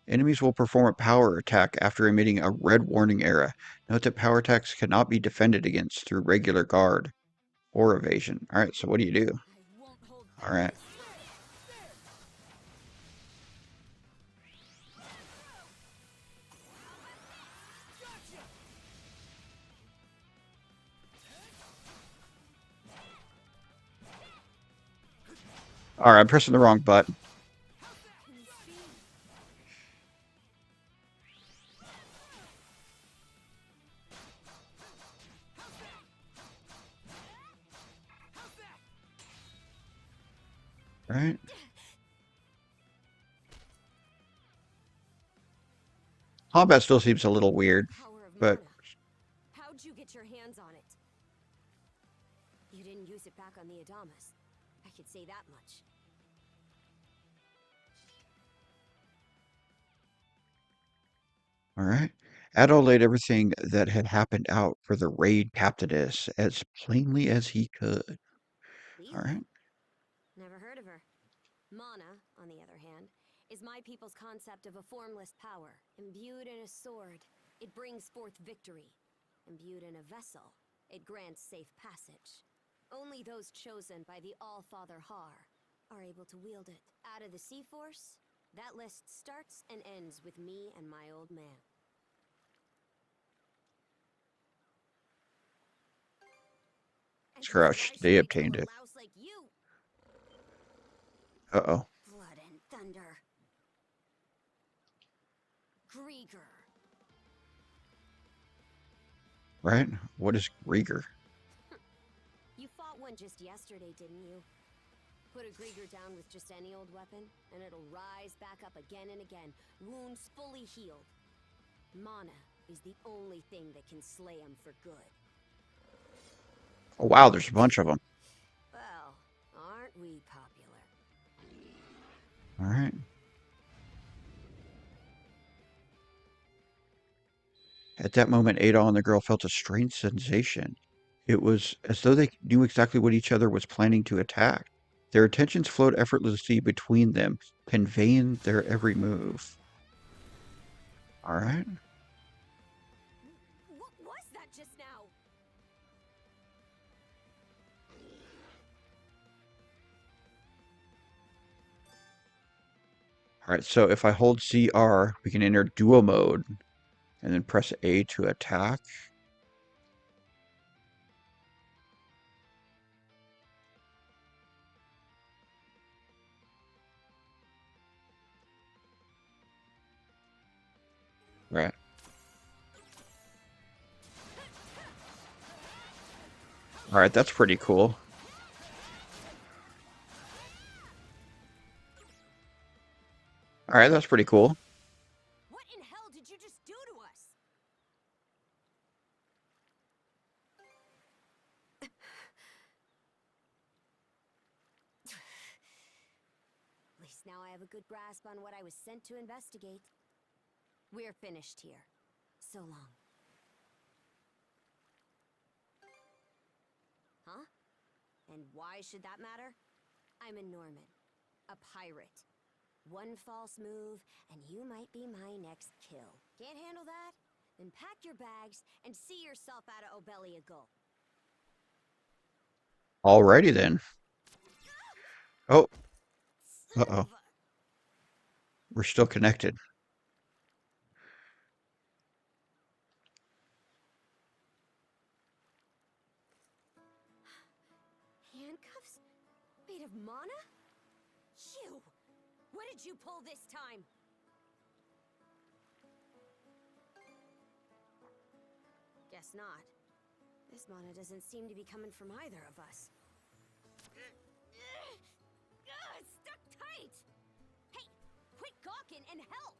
Enemies will perform a power attack after emitting a red warning arrow. Note that power attacks cannot be defended against through regular guard or evasion. All right, so what do you do? All right. All right, I'm pressing the wrong button. Right? Combat still seems a little weird, but how'd you get your hands on it? You didn't use it back on the Adamas. I could say that much. all right. Adol laid everything that had happened out for the raid captainess as plainly as he could. All right. Never heard of her. Mana, on the other hand, is my people's concept of a formless power, imbued in a sword. It brings forth victory. Imbued in a vessel, it grants safe passage. Only those chosen by the All-Father Har are able to wield it. Out of the Sea Force, that list starts and ends with me and my old man. Crushed. They obtained it. Like you. Uh-oh. Blood and thunder. Grieger. Right? What is Grieger? You fought one just yesterday, didn't you? Put a Grieger down with just any old weapon, and it'll rise back up again and again, wounds fully healed. Mana is the only thing that can slay him for good. Oh, wow, there's a bunch of them. Well, aren't we popular? All right. At that moment, Adol and the girl felt a strange sensation. It was as though they knew exactly what each other was planning to attack. Their attentions flowed effortlessly between them, conveying their every move. All right. What was that just now? All right, so if I hold CR, we can enter duo mode and then press A to attack. Right. All right, that's pretty cool. All right, that's pretty cool. What in hell did you just do to us? At least now I have a good grasp on what I was sent to investigate. We're finished here. So long. Huh? And why should that matter? I'm a Norman. A pirate. One false move, and you might be my next kill. Can't handle that? Then pack your bags and see yourself out of Obelia Gulf. Alrighty then. Oh. Uh-oh. We're still connected. Handcuffs? Made of mana? You! What did you pull this time? Guess not. This mana doesn't seem to be coming from either of us. It's stuck tight! Hey, quit gawking and help!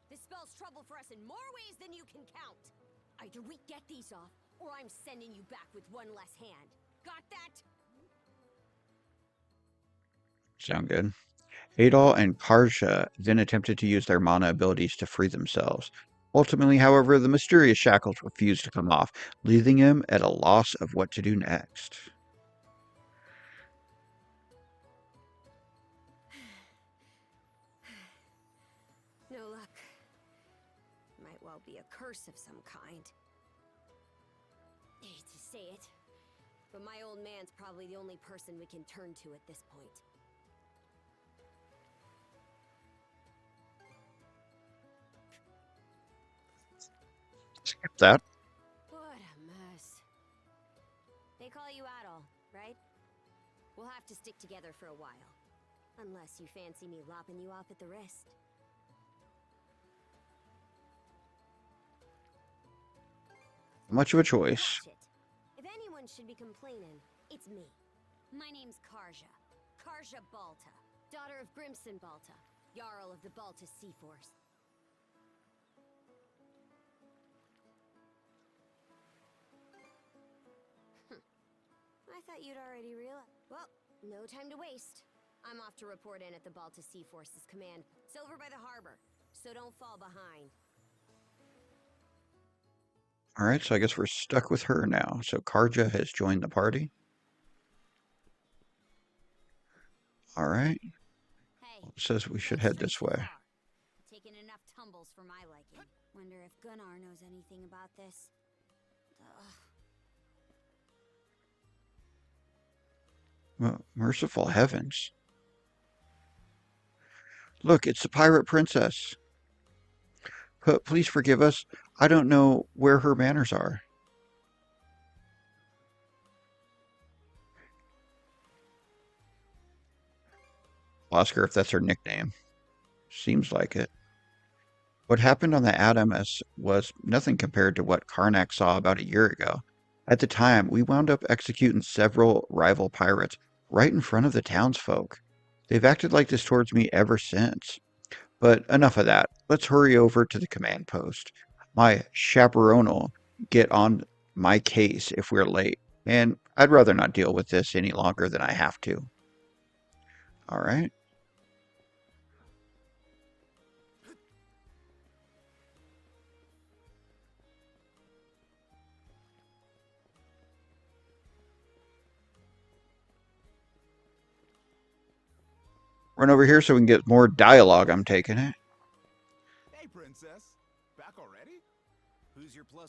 This spells trouble for us in more ways than you can count. Either we get these off, or I'm sending you back with one less hand. Got that? Sound good. Adol and Karja then attempted to use their mana abilities to free themselves. Ultimately, however, the mysterious shackles refused to come off, leaving him at a loss of what to do next. No luck. Might well be a curse of some kind. Hate to say it, but my old man's probably the only person we can turn to at this point. Skip that. What a mess. They call you Adol, right? We'll have to stick together for a while. Unless you fancy me lopping you off at the wrist. Much of a choice. Watch it. If anyone should be complaining, it's me. My name's Karja. Karja Balta, daughter of Grimson Balta, Jarl of the Balta Sea Force. I thought you'd already realized. Well, no time to waste. I'm off to report in at the Balta Sea Force's command. It's over by the harbor, so don't fall behind. All right, so I guess we're stuck with her now. So Karja has joined the party. All right. Hey, It says we should that's head straight this too way. far. Taking enough tumbles for my liking. Wonder if Gunnar knows anything about this. Ugh. Well, merciful heavens. Look, it's the pirate princess. Please forgive us. I don't know where her manners are. I'll ask her if that's her nickname. Seems like it. What happened on the Adamus was nothing compared to what Karnak saw about a year ago. At the time, we wound up executing several rival pirates right in front of the townsfolk. They've acted like this towards me ever since. But enough of that. Let's hurry over to the command post. My chaperone'll get on my case if we're late, and I'd rather not deal with this any longer than I have to. All right. Run over here so we can get more dialogue, I'm taking it. Hey, Princess. Back already? Who's your +1?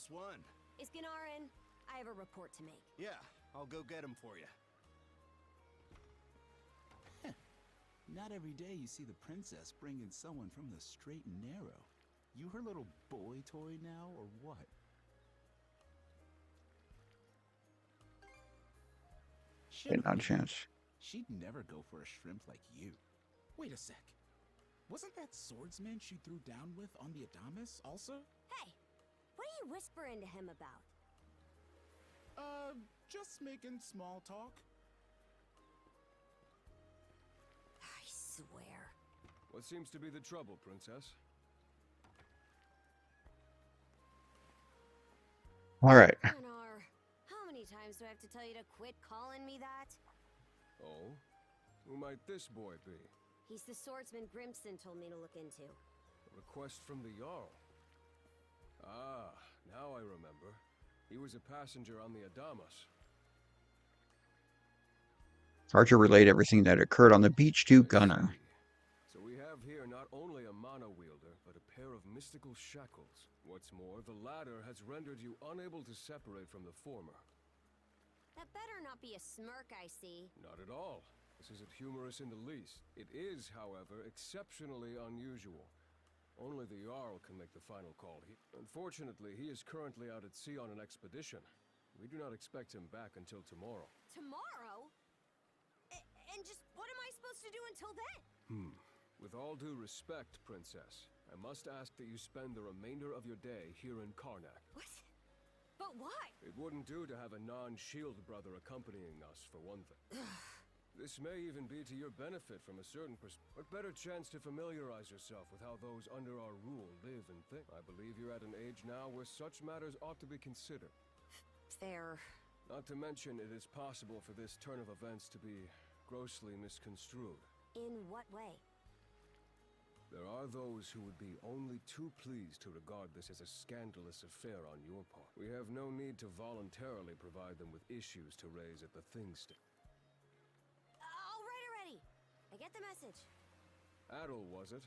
Is Gunnar in? I have a report to make. Yeah, I'll go get him for you. Not every day you see the princess bring in someone from the straight and narrow. You her little boy toy now, or what? Not a chance. She'd never go for a shrimp like you. Wait a sec. Wasn't that swordsman she threw down with on the Adamas also? Hey, what are you whispering to him about? Just making small talk. I swear. What seems to be the trouble, Princess? All right. Gunnar, how many times do I have to tell you to quit calling me that? Oh? Who might this boy be? He's the swordsman Grimson told me to look into. A request from the Jarl. Ah, now I remember. He was a passenger on the Adamas. Archer relayed everything that occurred on the beach to Gunnar. So we have here not only a mana wielder, but a pair of mystical shackles. What's more, the latter has rendered you unable to separate from the former. That better not be a smirk I see. Not at all. This isn't humorous in the least. It is, however, exceptionally unusual. Only the Jarl can make the final call. Unfortunately, he is currently out at sea on an expedition. We do not expect him back until tomorrow. Tomorrow? And just what am I supposed to do until then? With all due respect, Princess, I must ask that you spend the remainder of your day here in Karnak. What? But why? It wouldn't do to have a non-shield brother accompanying us, for one thing. This may even be to your benefit from a certain perspective. What better chance to familiarize yourself with how those under our rule live and think? I believe you're at an age now where such matters ought to be considered. Fair. Not to mention, it is possible for this turn of events to be grossly misconstrued. In what way? There are those who would be only too pleased to regard this as a scandalous affair on your part. We have no need to voluntarily provide them with issues to raise at the thing stick. All right already. I get the message. Adel, was it?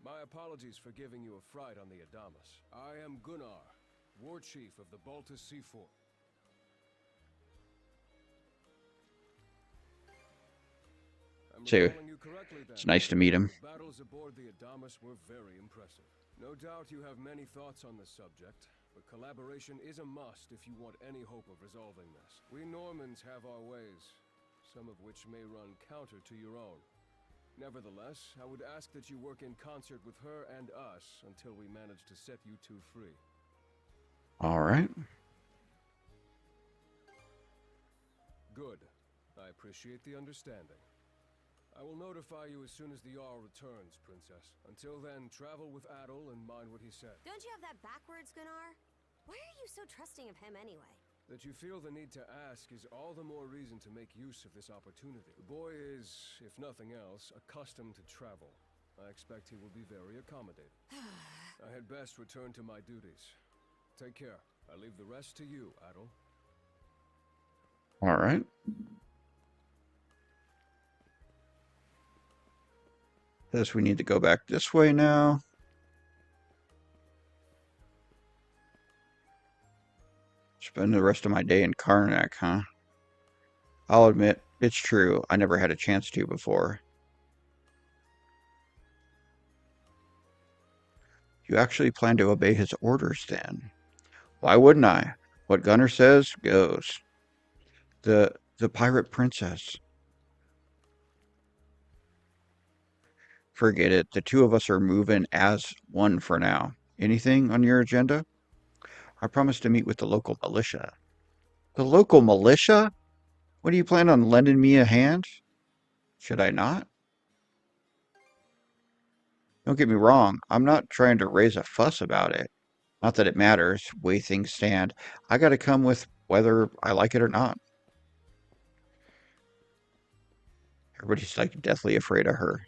My apologies for giving you a fright on the Adamas. I am Gunnar, War Chief of the Baltus Sea Fort. So, it's nice to meet him. The battles aboard the Adamas were very impressive. No doubt you have many thoughts on the subject, but collaboration is a must if you want any hope of resolving this. We Normans have our ways, some of which may run counter to your own. Nevertheless, I would ask that you work in concert with her and us until we manage to set you two free. All right. Good. I appreciate the understanding. I will notify you as soon as the Jarl returns, Princess. Until then, travel with Adel and mind what he said. Don't you have that backwards, Gunnar? Why are you so trusting of him anyway? That you feel the need to ask is all the more reason to make use of this opportunity. The boy is, if nothing else, accustomed to travel. I expect he will be very accommodating. I had best return to my duties. Take care. I leave the rest to you, Adel. All right. Guess we need to go back this way now. Spend the rest of my day in Karnak, huh? I'll admit, it's true. I never had a chance to before. You actually plan to obey his orders, then? Why wouldn't I? What Gunnar says, goes. The pirate princess. Forget it. The two of us are moving as one for now. Anything on your agenda? I promised to meet with the local militia. The local militia? What do you plan on lending me a hand? Should I not? Don't get me wrong. I'm not trying to raise a fuss about it. Not that it matters, way things stand. I gotta come with whether I like it or not. Everybody's like deathly afraid of her.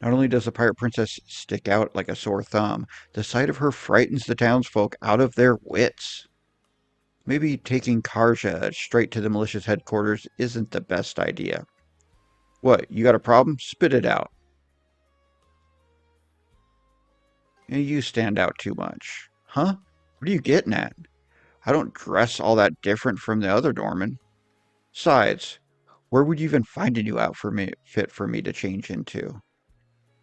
Not only does the pirate princess stick out like a sore thumb, the sight of her frightens the townsfolk out of their wits. Maybe taking Karja straight to the militia's headquarters isn't the best idea. What, you got a problem? Spit it out. And you stand out too much. Huh? What are you getting at? I don't dress all that different from the other Norman. Besides, where would you even find a new outfit for me to change into?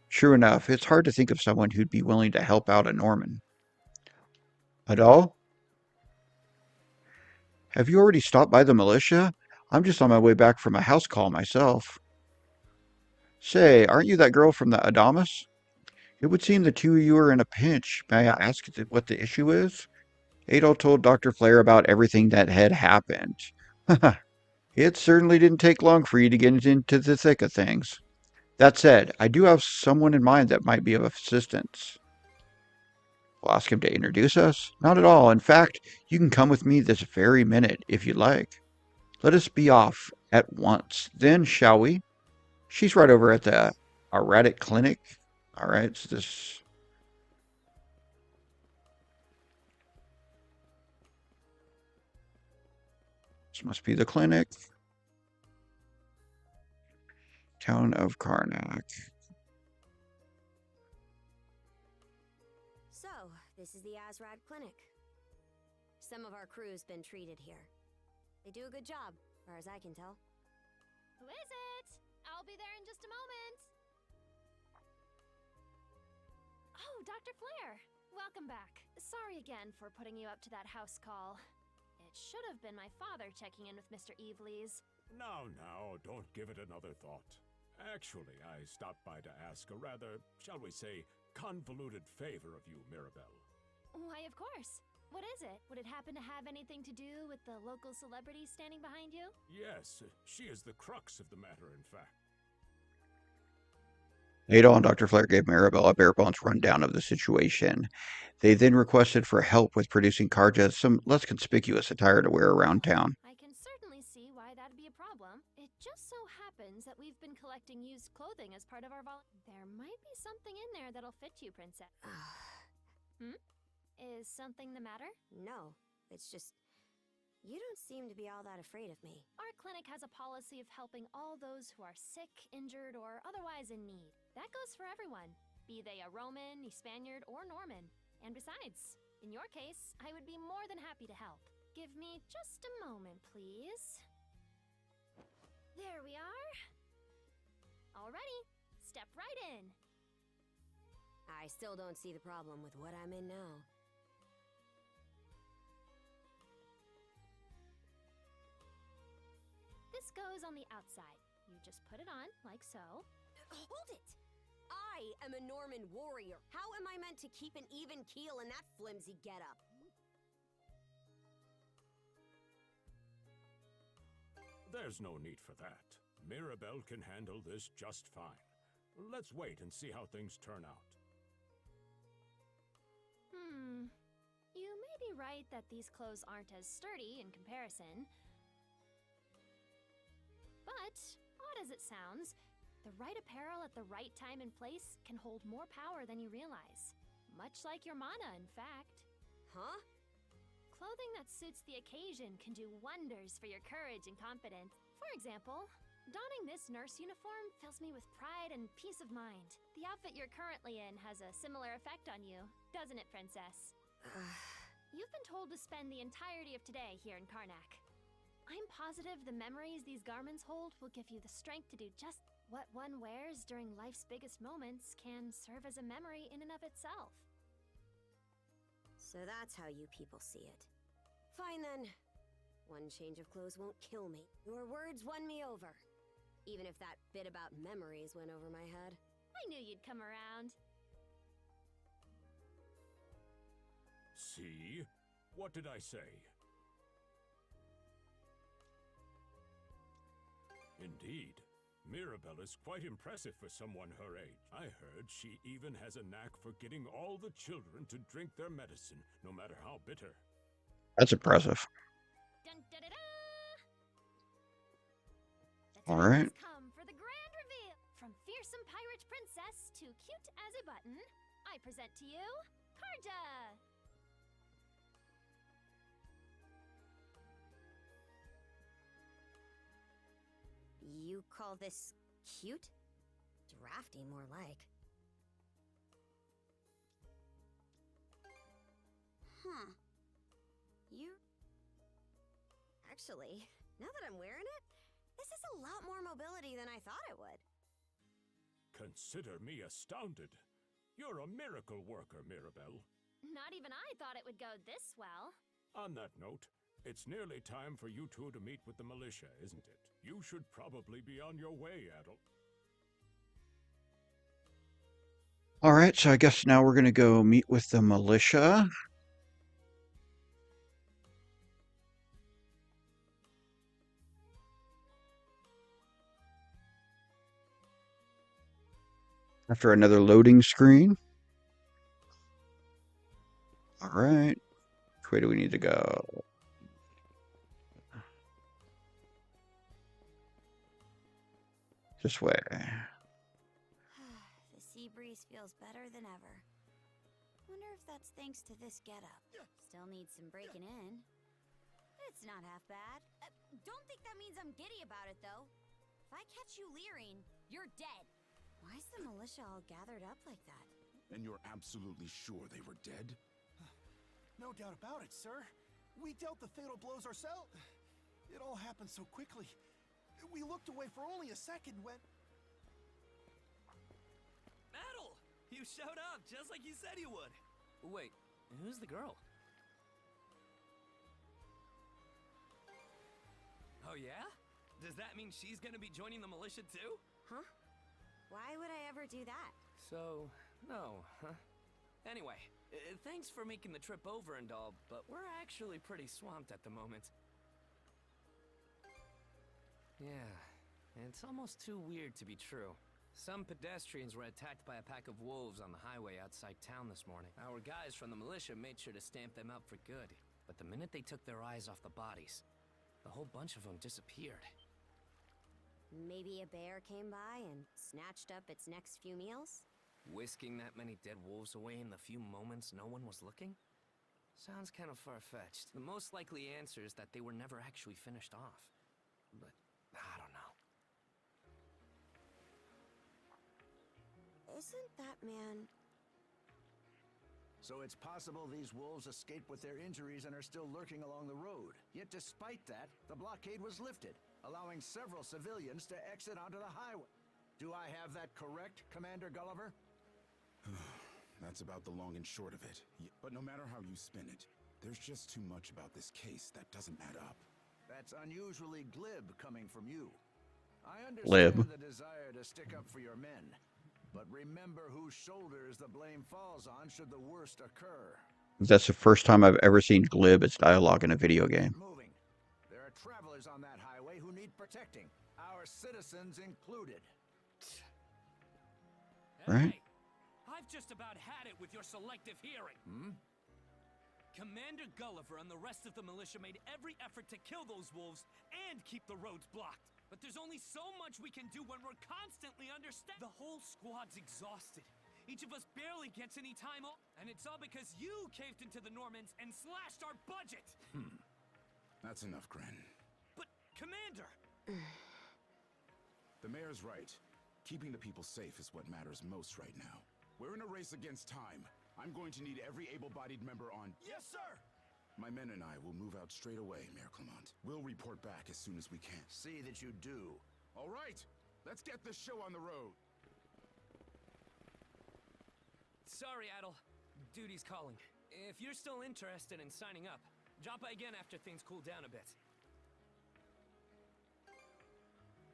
True enough, it's hard to think of someone who'd be willing to help out a Norman. At all? Have you already stopped by the militia? I'm just on my way back from a house call myself. Say, aren't you that girl from the Adamas? It would seem the two of you are in a pinch. May I ask what the issue is? Adol told Dr. Flair about everything that had happened. It certainly didn't take long for you to get into the thick of things. That said, I do have someone in mind that might be of assistance. We'll ask him to introduce us? Not at all. In fact, you can come with me this very minute if you like. Let us be off at once. Then, shall we? She's right over at the erratic clinic. All right, so this must be the clinic. Town of Karnak. So, this is the Azrad Clinic. Some of our crew's been treated here. They do a good job, as far as I can tell. Who is it? I'll be there in just a moment. Oh, Dr. Flair. Welcome back. Sorry again for putting you up to that house call. It should have been my father checking in with Mr. Evelees. Now, don't give it another thought. Actually, I stopped by to ask a rather, shall we say, convoluted favor of you, Mirabelle. Why, of course. What is it? Would it happen to have anything to do with the local celebrity standing behind you? Yes, she is the crux of the matter, in fact. Adol and Dr. Flair gave Mirabelle a bare-bones rundown of the situation. They then requested for help with producing Karja some less conspicuous attire to wear around town. I can certainly see why that'd be a problem. It just so happens that we've been collecting used clothing as part of our There might be something in there that'll fit you, Princess. Is something the matter? No, it's just... You don't seem to be all that afraid of me. Our clinic has a policy of helping all those who are sick, injured, or otherwise in need. That goes for everyone, be they a Roman, a Spaniard, or Norman. And besides, in your case, I would be more than happy to help. Give me just a moment, please. There we are. Alrighty, step right in. I still don't see the problem with what I'm in now. This goes on the outside. You just put it on, like so. Hold it! I am a Norman warrior. How am I meant to keep an even keel in that flimsy getup? There's no need for that. Mirabelle can handle this just fine. Let's wait and see how things turn out. You may be right that these clothes aren't as sturdy in comparison. But, odd as it sounds, the right apparel at the right time and place can hold more power than you realize. Much like your mana, in fact. Huh? Clothing that suits the occasion can do wonders for your courage and confidence. For example, donning this nurse uniform fills me with pride and peace of mind. The outfit you're currently in has a similar effect on you, doesn't it, Princess? You've been told to spend the entirety of today here in Karnak. I'm positive the memories these garments hold will give you the strength to do just what one wears during life's biggest moments can serve as a memory in and of itself. So that's how you people see it. Fine then. One change of clothes won't kill me. Your words won me over. Even if that bit about memories went over my head. I knew you'd come around. See? What did I say? Indeed. Mirabelle is quite impressive for someone her age. I heard she even has a knack for getting all the children to drink their medicine, no matter how bitter. That's impressive. Dun, da, da, da. The All time right. has come for the grand reveal. From fearsome pirate princess to cute as a button, I present to you, Karja! You call this Cute? Drafty, more like. Huh. You... Actually, now that I'm wearing it, this is a lot more mobility than I thought it would. Consider me astounded. You're a miracle worker, Mirabelle. Not even I thought it would go this well. On that note, it's nearly time for you two to meet with the militia, isn't it? You should probably be on your way, Adel. All right, so I guess now we're going to go meet with the militia. After another loading screen. All right. Where do we need to go? This way. The sea breeze feels better than ever. Wonder if that's thanks to this getup. Still needs some breaking in. It's not half bad. Don't think that means I'm giddy about it, though. If I catch you leering, you're dead. Why is the militia all gathered up like that? And you're absolutely sure they were dead? No doubt about it, sir. We dealt the fatal blows ourselves. It all happened so quickly. We looked away for only a second when... Adel! You showed up, just like you said you would. Wait, who's the girl? Oh yeah? Does that mean she's gonna be joining the militia too? Huh? Why would I ever do that? So, no, huh? Anyway, thanks for making the trip over and all, but we're actually pretty swamped at the moment. Yeah, it's almost too weird to be true. Some pedestrians were attacked by a pack of wolves on the highway outside town this morning. Our guys from the militia made sure to stamp them out for good, but the minute they took their eyes off the bodies, the whole bunch of them disappeared. Maybe a bear came by and snatched up its next few meals? Whisking that many dead wolves away in the few moments no one was looking? Sounds kind of far-fetched. The most likely answer is that they were never actually finished off. But I don't know. Isn't that man... So it's possible these wolves escaped with their injuries and are still lurking along the road. Yet despite that, the blockade was lifted, allowing several civilians to exit onto the highway. Do I have that correct, Commander Gulliver? That's about the long and short of it. But no matter how you spin it, there's just too much about this case that doesn't add up. That's unusually glib coming from you. I Glib. understand the desire to stick up for your men. But remember whose shoulders the blame falls on should the worst occur. That's the first time I've ever seen glib as dialogue in a video game. Moving. There are travelers on that highway who need protecting. Our citizens included. Right? Hey, I've just about had it with your selective hearing. Commander Gulliver and the rest of the militia made every effort to kill those wolves and keep the roads blocked. But there's only so much we can do when we're constantly understaffed. The whole squad's exhausted. Each of us barely gets any time off. And it's all because you caved into the Normans and slashed our budget. That's enough, Gren. But, Commander! The mayor's right. Keeping the people safe is what matters most right now. We're in a race against time. I'm going to need every able-bodied member on... Yes, sir! My men and I will move out straight away, Mayor Clement. We'll report back as soon as we can. See that you do. All right, let's get this show on the road. Sorry, Adel. Duty's calling. If you're still interested in signing up, drop by again after things cool down a bit.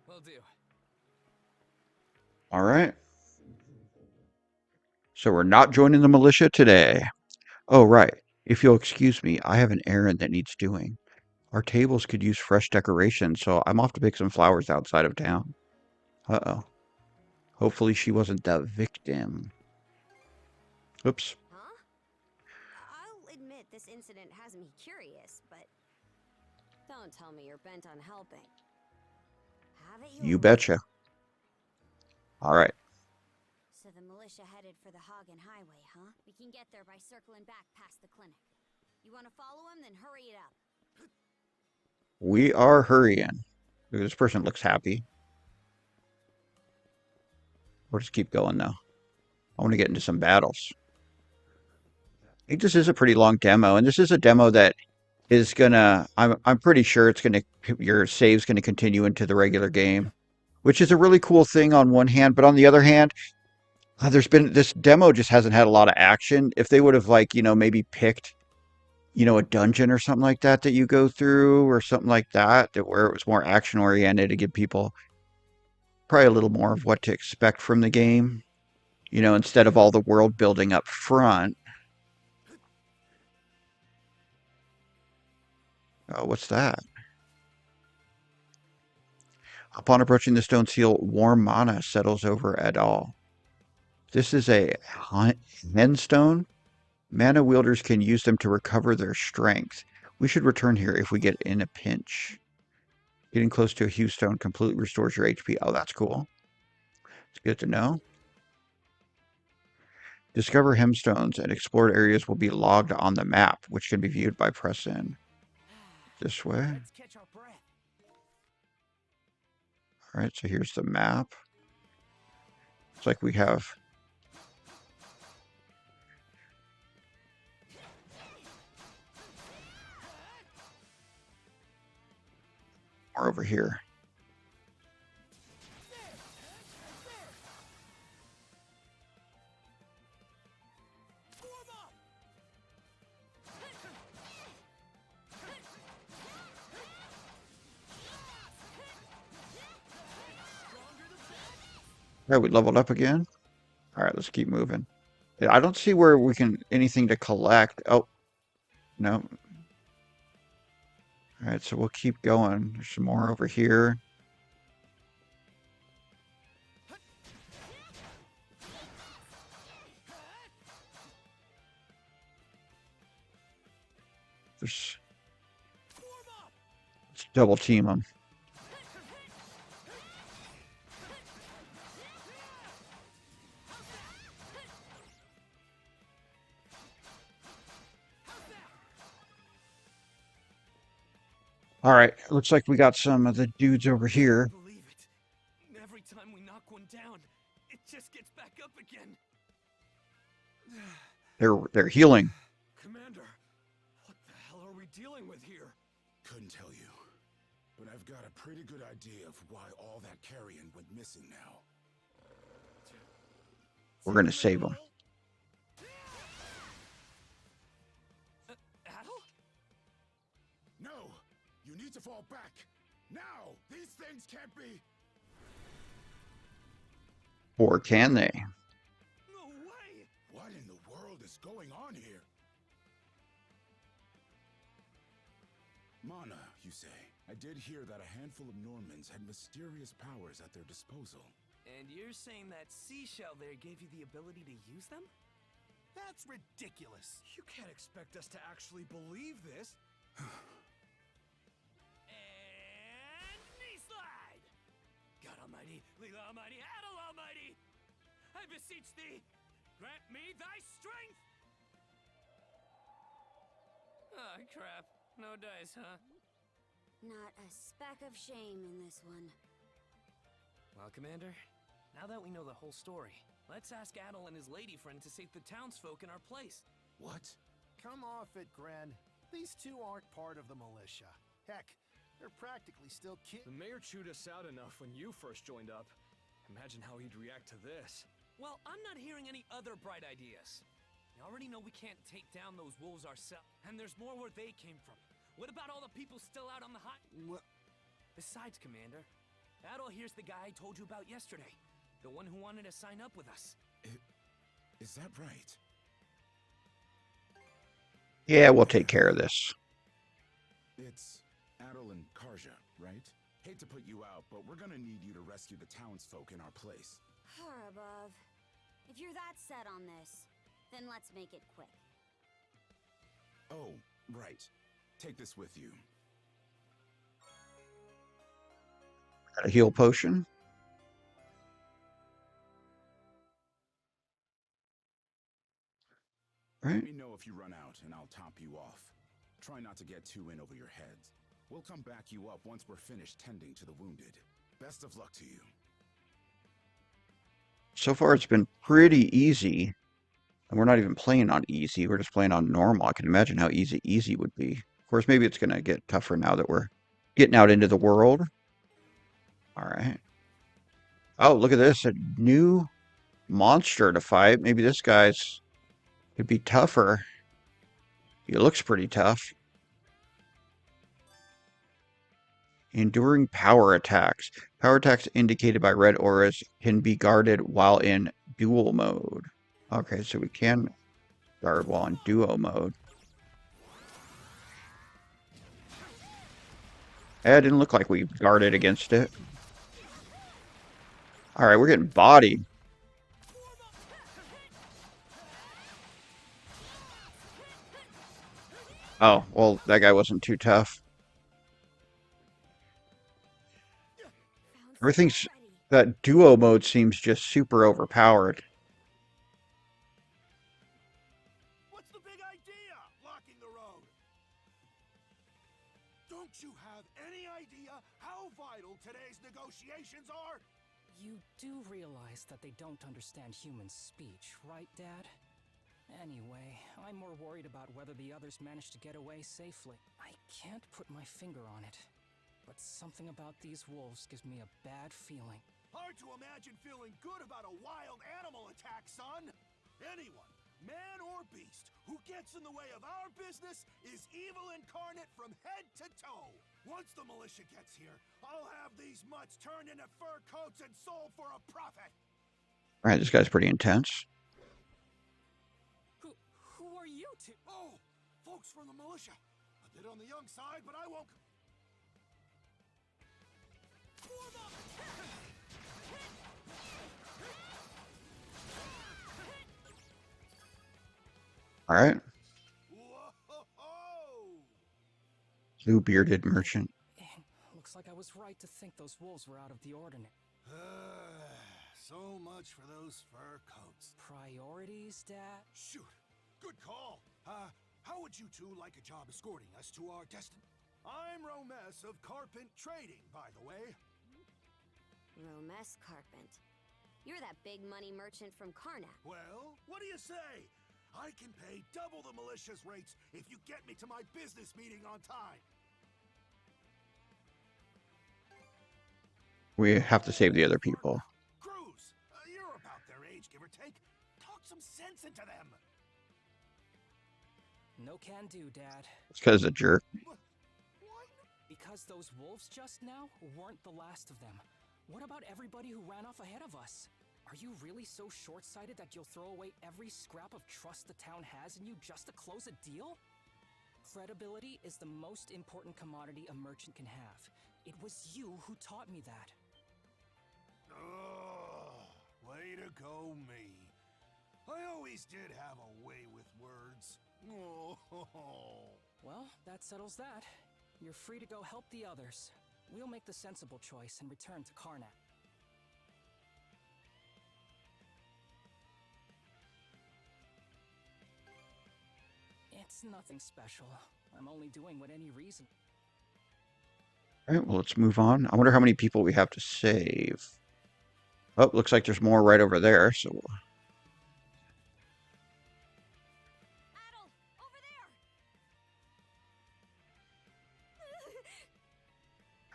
Will do. All right. So we're not joining the militia today. Oh, right. If you'll excuse me, I have an errand that needs doing. Our tables could use fresh decorations, so I'm off to pick some flowers outside of town. Uh-oh. Hopefully she wasn't the victim. Oops. Huh? I'll admit this incident has me curious, but... Don't tell me you're bent on helping. Have it You betcha. All right. So the militia headed for the Hagen Highway, huh? We can get there by circling back past the clinic. You want to follow him? Then hurry it up. We are hurrying. This person looks happy. We'll just keep going though. I want to get into some battles. I think this is a pretty long demo, and this is a demo that is gonna. I'm pretty sure it's gonna. Your save's gonna continue into the regular game, which is a really cool thing on one hand, but on the other hand, there's been this demo just hasn't had a lot of action. If they would have like maybe picked a dungeon or something like that that you go through or something like that, where it was more action oriented to give people probably a little more of what to expect from the game, instead of all the world building up front. Oh, what's that? Upon approaching the stone seal, warm mana settles over at all. This is a Henstone. Mana wielders can use them to recover their strength. We should return here if we get in a pinch. Getting close to a Hue Stone completely restores your HP. Oh, that's cool. It's good to know. Discover hemstones and explored areas will be logged on the map, which can be viewed by pressing this way. Let's catch our breath. All right, so here's the map. It's like we have more over here. All right, we leveled up again. All right, let's keep moving. I don't see where we can anything to collect. Oh, no. All right, so we'll keep going. There's some more over here. Let's double team them. All right, looks like we got some of the dudes over here. Believe it. Every time we knock one down, it just gets back up again. They're healing. Commander, what the hell are we dealing with here? Couldn't tell you, but I've got a pretty good idea of why all that carrion went missing now. We're gonna save them. Adel? No! You need to fall back! Now! These things can't be... Or can they? No way! What in the world is going on here? Mana, you say? I did hear that a handful of Normans had mysterious powers at their disposal. And you're saying that seashell there gave you the ability to use them? That's ridiculous. You can't expect us to actually believe this. And knee slide! God Almighty, Leela Almighty, Adel Almighty! I beseech thee, grant me thy strength! Ah, crap. No dice, huh? Not a speck of shame in this one. Well, Commander, now that we know the whole story, let's ask Adel and his lady friend to save the townsfolk in our place. What? Come off it, Gren. These two aren't part of the militia. Heck, they're practically still kids. The mayor chewed us out enough when you first joined up. Imagine how he'd react to this. Well, I'm not hearing any other bright ideas. You already know we can't take down those wolves ourselves, and there's more where they came from. What about all the people still out on the high... Besides, Commander, Adel here's the guy I told you about yesterday. The one who wanted to sign up with us. Is that right? Yeah, we'll take care of this. It's Adel and Karja, right? Hate to put you out, but we're gonna need you to rescue the townsfolk in our place. Far above. If you're that set on this, then let's make it quick. Oh, right. Take this with you. Got a heal potion. Right. Let me know if you run out and I'll top you off. Try not to get too in over your heads. We'll come back you up once we're finished tending to the wounded. Best of luck to you. So far, it's been pretty easy. And we're not even playing on easy. We're just playing on normal. I can imagine how easy would be. Of course, maybe it's going to get tougher now that we're getting out into the world. All right. Oh, look at this. A new monster to fight. Maybe this guy's could be tougher. He looks pretty tough. Enduring power attacks. Power attacks indicated by red auras can be guarded while in dual mode. Okay, so we can guard while in duo mode. It didn't look like we guarded against it. All right, we're getting bodied. Oh, well, that guy wasn't too tough. Everything's... That duo mode seems just super overpowered. What's the big idea? Blocking the road. Don't you have any idea how vital today's negotiations are? You do realize that they don't understand human speech, right, Dad? Anyway, I'm more worried about whether the others managed to get away safely. I can't put my finger on it, but something about these wolves gives me a bad feeling. Hard to imagine feeling good about a wild animal attack, son. Anyone, man or beast, who gets in the way of our business is evil incarnate from head to toe. Once the militia gets here, I'll have these mutts turned into fur coats and sold for a profit. All right, this guy's pretty intense. Who are you two? Oh, folks from the militia. A bit on the young side, but I won't... All right. Blue bearded merchant. Looks like I was right to think those wolves were out of the ordinary. So much for those fur coats. Priorities, Dad? Shoot. Good call. How would you two like a job escorting us to our destiny? I'm Romes of Carpent Trading, by the way. Romes Carpent. You're that big money merchant from Karnak. Well, what do you say? I can pay double the militia's rates if you get me to my business meeting on time. We have to save the other people. Cruz, you're about their age, give or take. Talk some sense into them. No can do, Dad. It's because of a jerk. Because those wolves just now weren't the last of them. What about everybody who ran off ahead of us? Are you really so short-sighted that you'll throw away every scrap of trust the town has in you just to close a deal? Credibility is the most important commodity a merchant can have. It was you who taught me that. Oh, way to go, me. I always did have a way with words. Oh. Well, that settles that. You're free to go help the others. We'll make the sensible choice and return to Karnak. It's nothing special. I'm only doing what any reason. All right, well, let's move on. I wonder how many people we have to save. Oh, looks like there's more right over there, so...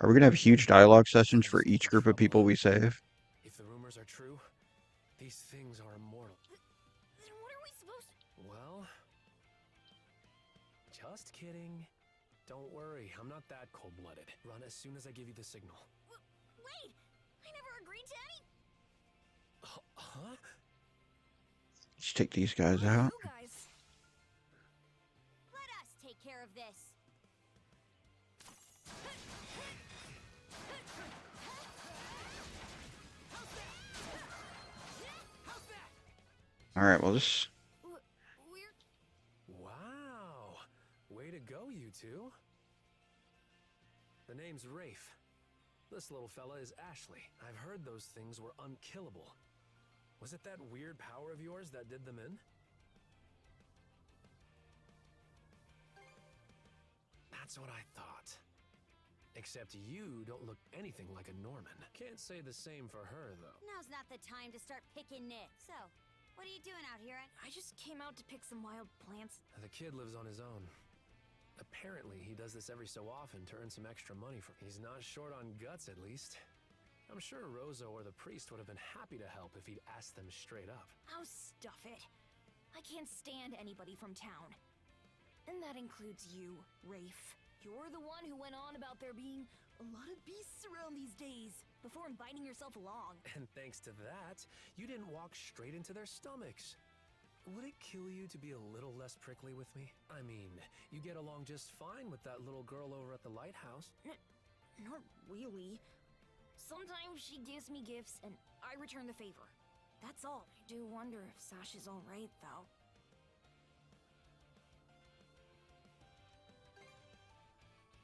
Are we going to have huge dialogue sessions for each group of people we save? If the rumors are true, these things are immortal. Then what are we supposed to... Well... Just kidding. Don't worry, I'm not that cold-blooded. Run as soon as I give you the signal. Wait! I never agreed to any... Huh? Let's take these guys out. You guys. Let us take care of this. All right, well, this... Wow! Way to go, you two. The name's Rafe. This little fella is Ashley. I've heard those things were unkillable. Was it that weird power of yours that did them in? That's what I thought. Except you don't look anything like a Norman. Can't say the same for her, though. Now's not the time to start picking nits. So, what are you doing out here? I just came out to pick some wild plants. The kid lives on his own. Apparently, he does this every so often to earn some extra money for. He's not short on guts, at least. I'm sure Rosa or the priest would have been happy to help if he'd asked them straight up. Oh, stuff it. I can't stand anybody from town. And that includes you, Rafe. You're the one who went on about there being a lot of beasts around these days before inviting yourself along. And thanks to that, you didn't walk straight into their stomachs. Would it kill you to be a little less prickly with me? I mean, you get along just fine with that little girl over at the lighthouse. Not really. Sometimes she gives me gifts and I return the favor. That's all. I do wonder if Sash is alright, though.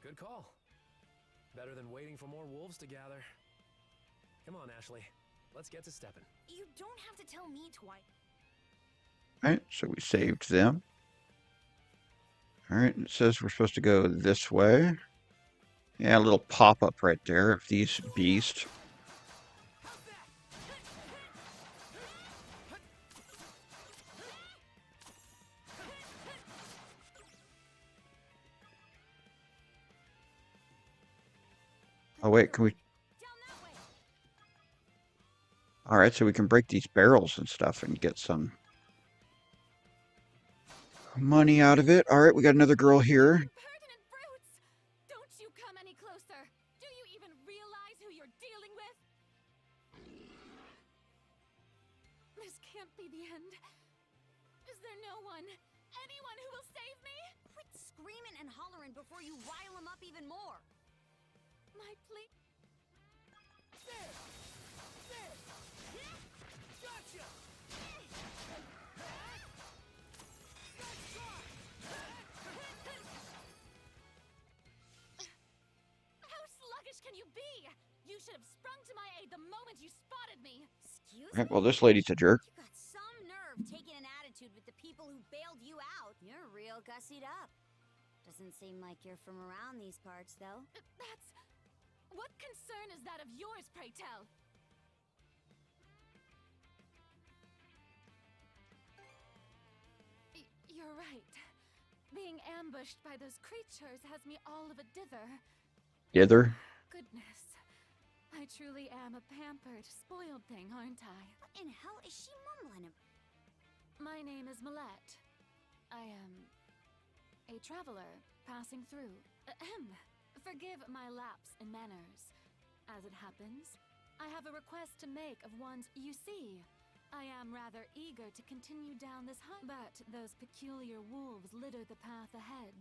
Good call. Better than waiting for more wolves to gather. Come on, Ashley. Let's get to stepping. You don't have to tell me twice. Alright, so we saved them. Alright, it says we're supposed to go this way. Yeah, a little pop-up right there of these beasts. Oh wait, can we... Alright, so we can break these barrels and stuff and get some money out of it. Alright, we got another girl here. Impertinent brutes! Don't you come any closer! Do you even realize who you're dealing with? This can't be the end. Is there no one? Anyone who will save me? Quit screaming and hollering before you rile them up even more. My plea... There! Gotcha! How sluggish can you be? You should have sprung to my aid the moment you spotted me. Excuse Alright, me? well, this lady's a jerk. You got some nerve taking an attitude with the people who bailed you out. You're real gussied up. Doesn't seem like you're from around these parts, though. That's... What concern is that of yours, pray tell? You're right. Being ambushed by those creatures has me all of a dither. Dither? Goodness. I truly am a pampered, spoiled thing, aren't I? What in hell is she mumbling? My name is Millette. I am a traveler passing through. Ahem. Forgive my lapse in manners. As it happens, I have a request to make of ones you see. I am rather eager to continue down this but those peculiar wolves litter the path ahead.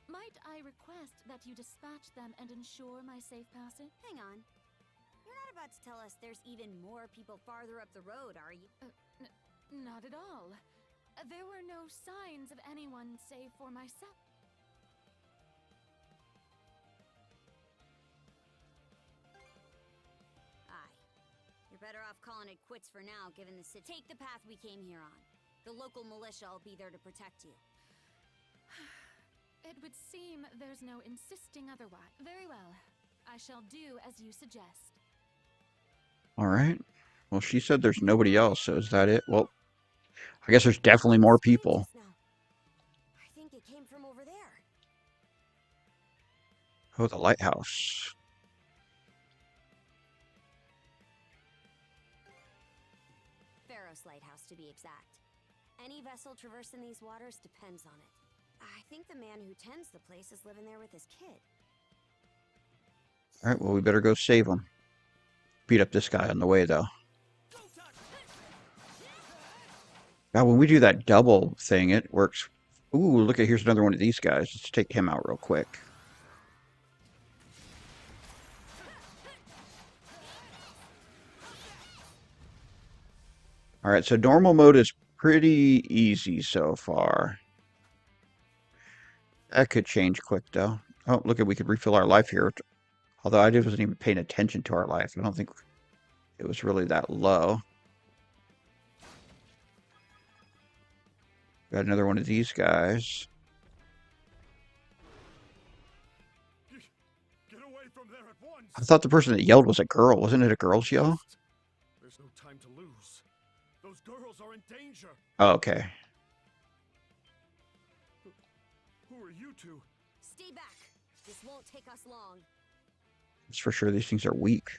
Might I request that you dispatch them and ensure my safe passage? Hang on. You're not about to tell us there's even more people farther up the road, are you? Not at all. There were no signs of anyone save for myself. Aye. You're better off calling it quits for now, given the city. Take the path we came here on. The local militia will be there to protect you. It would seem there's no insisting otherwise. Very well. I shall do as you suggest. Alright. Well, she said there's nobody else, so is that it? Well, I guess there's definitely more people. I think it came from over there. Oh, the lighthouse. Pharaoh's Lighthouse, to be exact. Any vessel traversing these waters depends on it. I think the man who tends the place is living there with his kid. Alright, well, we better go save him. Beat up this guy on the way, though. Now, when we do that double thing, it works. Ooh, look at, here's another one of these guys. Let's take him out real quick. Alright, so normal mode is pretty easy so far. That could change quick, though. Oh, look at, we could refill our life here. Although I wasn't even paying attention to our life. I don't think it was really that low. Got another one of these guys. Get away from there at once. I thought the person that yelled was a girl. Wasn't it a girl's yell? There's no time to lose. Those girls are in danger. Oh, okay. Who are you two? Stay back. This won't take us long. It's for sure these things are weak.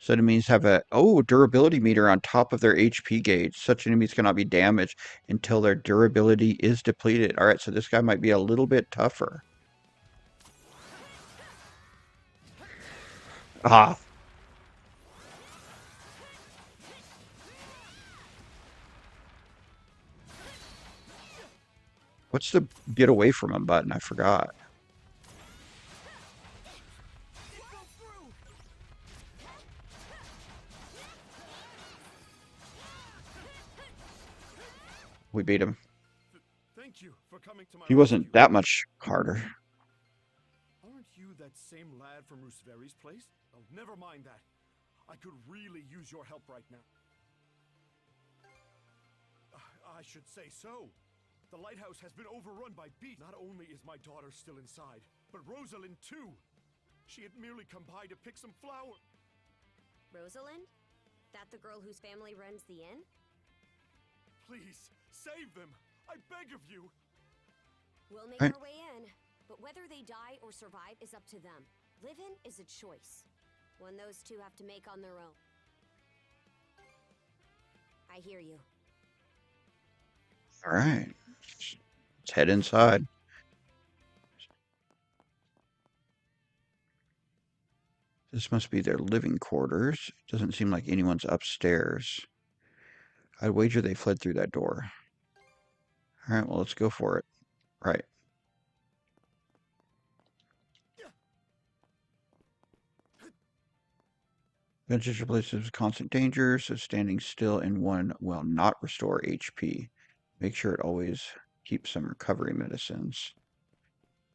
So enemies have a durability meter on top of their HP gauge. Such enemies cannot be damaged until their durability is depleted. All right, so this guy might be a little bit tougher. Ah. What's the get away from him button? I forgot. We beat him. Thank you for coming to my He wasn't that much harder. Aren't you that same lad from Rooseveri's place? Oh, never mind that. I could really use your help right now. I should say so. The lighthouse has been overrun by beasts. Not only is my daughter still inside, but Rosalind too. She had merely come by to pick some flowers. Rosalind? That the girl whose family runs the inn? Please, save them. I beg of you. We'll make our way in, but whether they die or survive is up to them. Living is a choice, one those two have to make on their own. I hear you. All right. Let's head inside. This must be their living quarters. It doesn't seem like anyone's upstairs. I'd wager they fled through that door. All right, well, let's go for it. Right. Venture places with constant danger, so standing still in one will not restore HP. Make sure it always keeps some recovery medicines.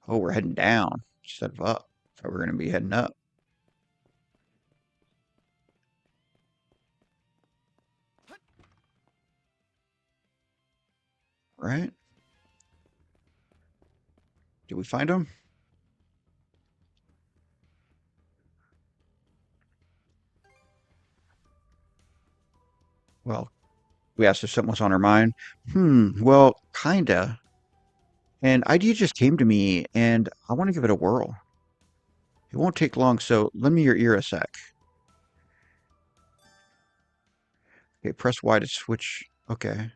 Oh, we're heading down instead of up. Thought we were going to be heading up. Right? Did we find him? Well, we asked if something was on our mind. Well, kinda. An idea just came to me, and I want to give it a whirl. It won't take long, so lend me your ear a sec. Okay, press Y to switch. Okay.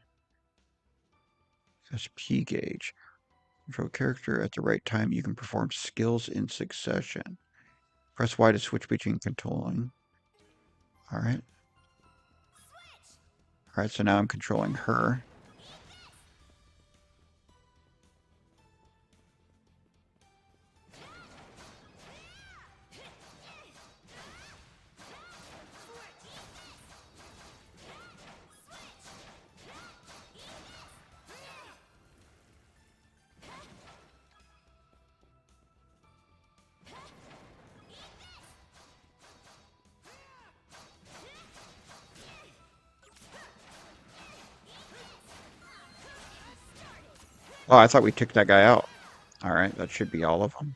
That's P gauge. Control character at the right time. You can perform skills in succession. Press Y to switch between controlling. All right. All right, so now I'm controlling her. Oh, I thought we took that guy out. All right, that should be all of them.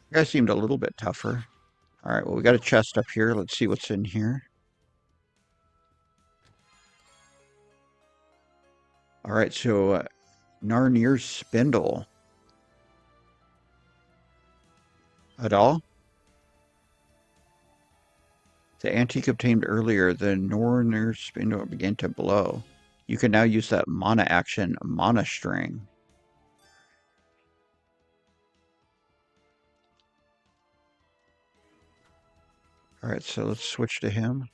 You guys seemed a little bit tougher. All right, well, we got a chest up here. Let's see what's in here. All right, so Narnir's Spindle. At all? The antique obtained earlier, the Nornir's Spindle began to blow. You can now use that mana action, Mana String. All right, so let's switch to him.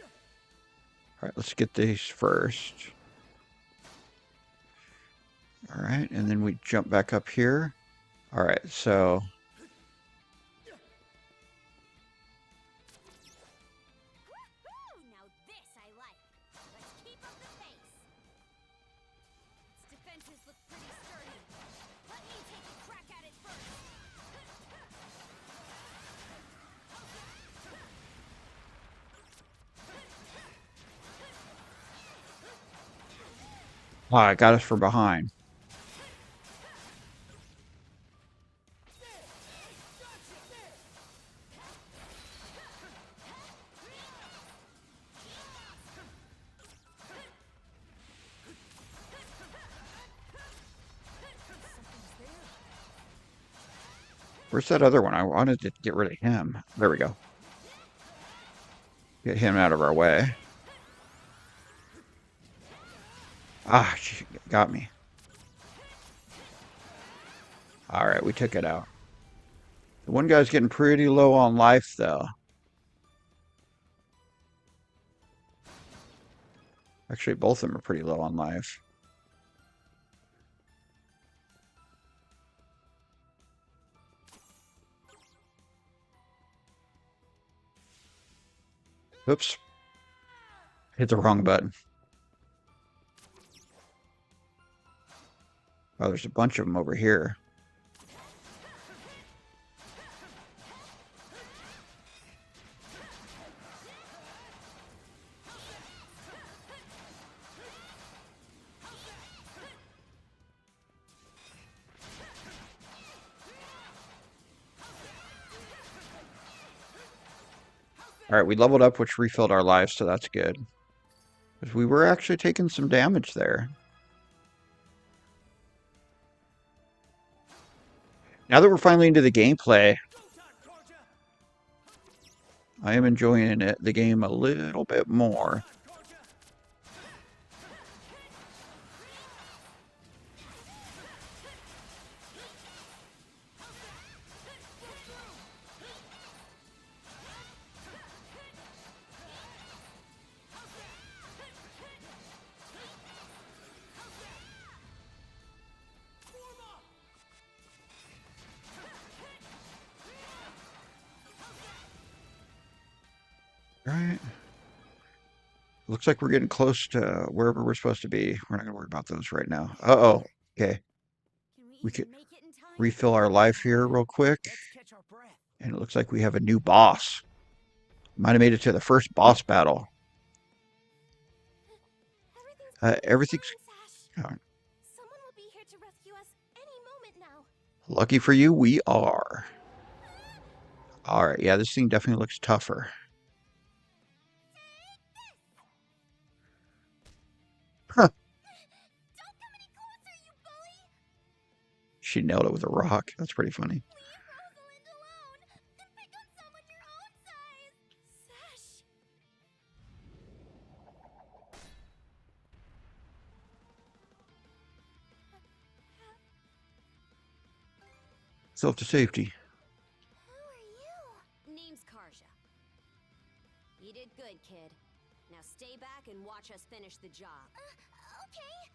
All right, let's get these first. All right, and then we jump back up here. All right, so... Now this I like. Let's keep up the pace. Its defenses look pretty sturdy. Let me take a crack at it first. Ah, it got us from behind. Where's that other one? I wanted to get rid of him. There we go. Get him out of our way. Ah, she got me. All right, we took it out. The one guy's getting pretty low on life, though. Actually, both of them are pretty low on life. Oops. Hit the wrong button. Oh, there's a bunch of them over here. All right, we leveled up, which refilled our lives, so that's good. Because we were actually taking some damage there. Now that we're finally into the gameplay, I am enjoying the game a little bit more. All right. Looks like we're getting close to wherever we're supposed to be. We're not going to worry about those right now. Uh-oh. Okay. We could refill our life here real quick. And it looks like we have a new boss. Might have made it to the first boss battle. Everything's... Someone will be here to rescue us any moment now. Lucky for you, we are. All right. Yeah, this thing definitely looks tougher. Huh. Don't come any closer, you bully! She nailed it with a rock. That's pretty funny. Leave Rosalind alone and pick on someone your own size. Sash. Self to safety. Who are you? Name's Karja. You did good, kid. Now stay back and watch us finish the job. Okay.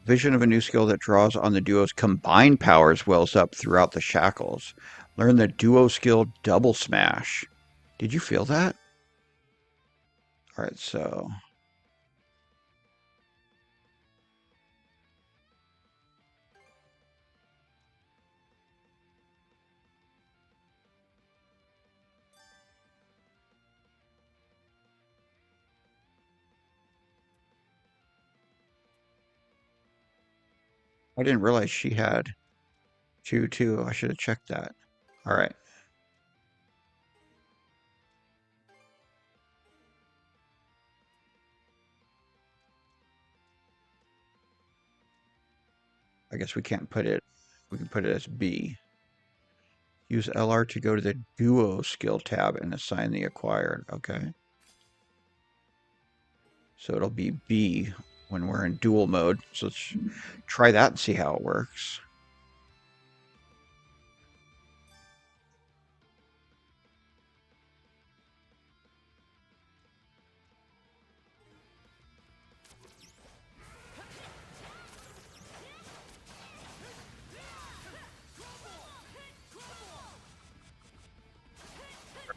Vision of a new skill that draws on the duo's combined powers wells up throughout the shackles. Learn the duo skill Double Smash. Did you feel that? All right, so... I didn't realize she had two, too. I should have checked that. All right. I guess we can't put it. We can put it as B. Use LR to go to the duo skill tab and assign the acquired. Okay. So it'll be B when we're in dual mode. So let's try that and see how it works.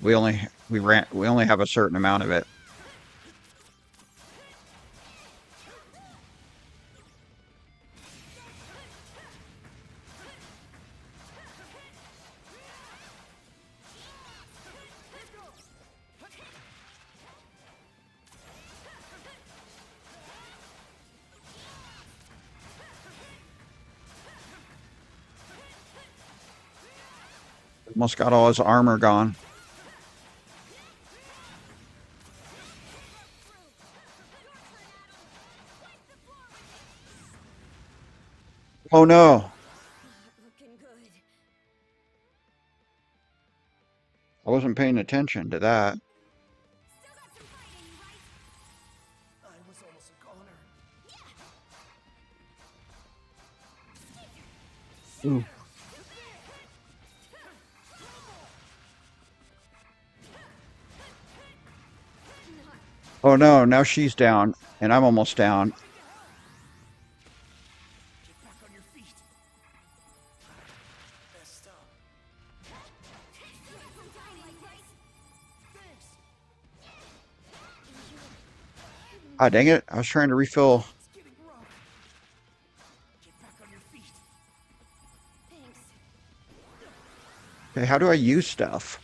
We only have a certain amount of it. Almost got all his armor gone. Oh no. I wasn't paying attention to that. I was almost a goner. Ooh. Oh no, now she's down, and I'm almost down. Get back on your feet. Messed up. Ah, dang it. I was trying to refill. It's getting rough. Get back on your feet. Thanks. Okay, how do I use stuff?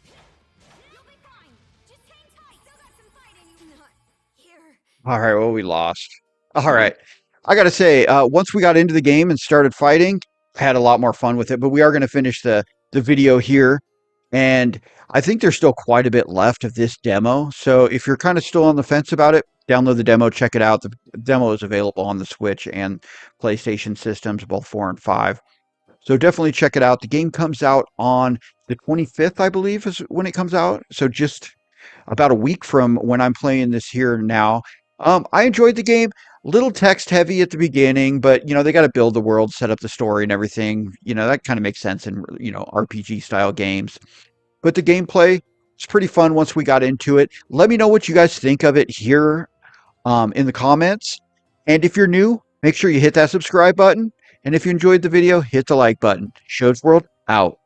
You'll be fine. Just hang tight. Still got some fight in you. Not here. All right, well, we lost. All right. I got to say, once we got into the game and started fighting, I had a lot more fun with it, but we are going to finish the video here. And I think there's still quite a bit left of this demo. So if you're kind of still on the fence about it, download the demo, check it out. The demo is available on the Switch and PlayStation systems, both 4 and 5. So definitely check it out. The game comes out on the 25th, I believe, is when it comes out. So just about a week from when I'm playing this here now. I enjoyed the game. Little text heavy at the beginning, but they got to build the world, set up the story and everything. That kind of makes sense in RPG style games. But the gameplay is pretty fun once we got into it. Let me know what you guys think of it here in the comments. And if you're new, make sure you hit that subscribe button. And if you enjoyed the video, hit the like button. Shows World out.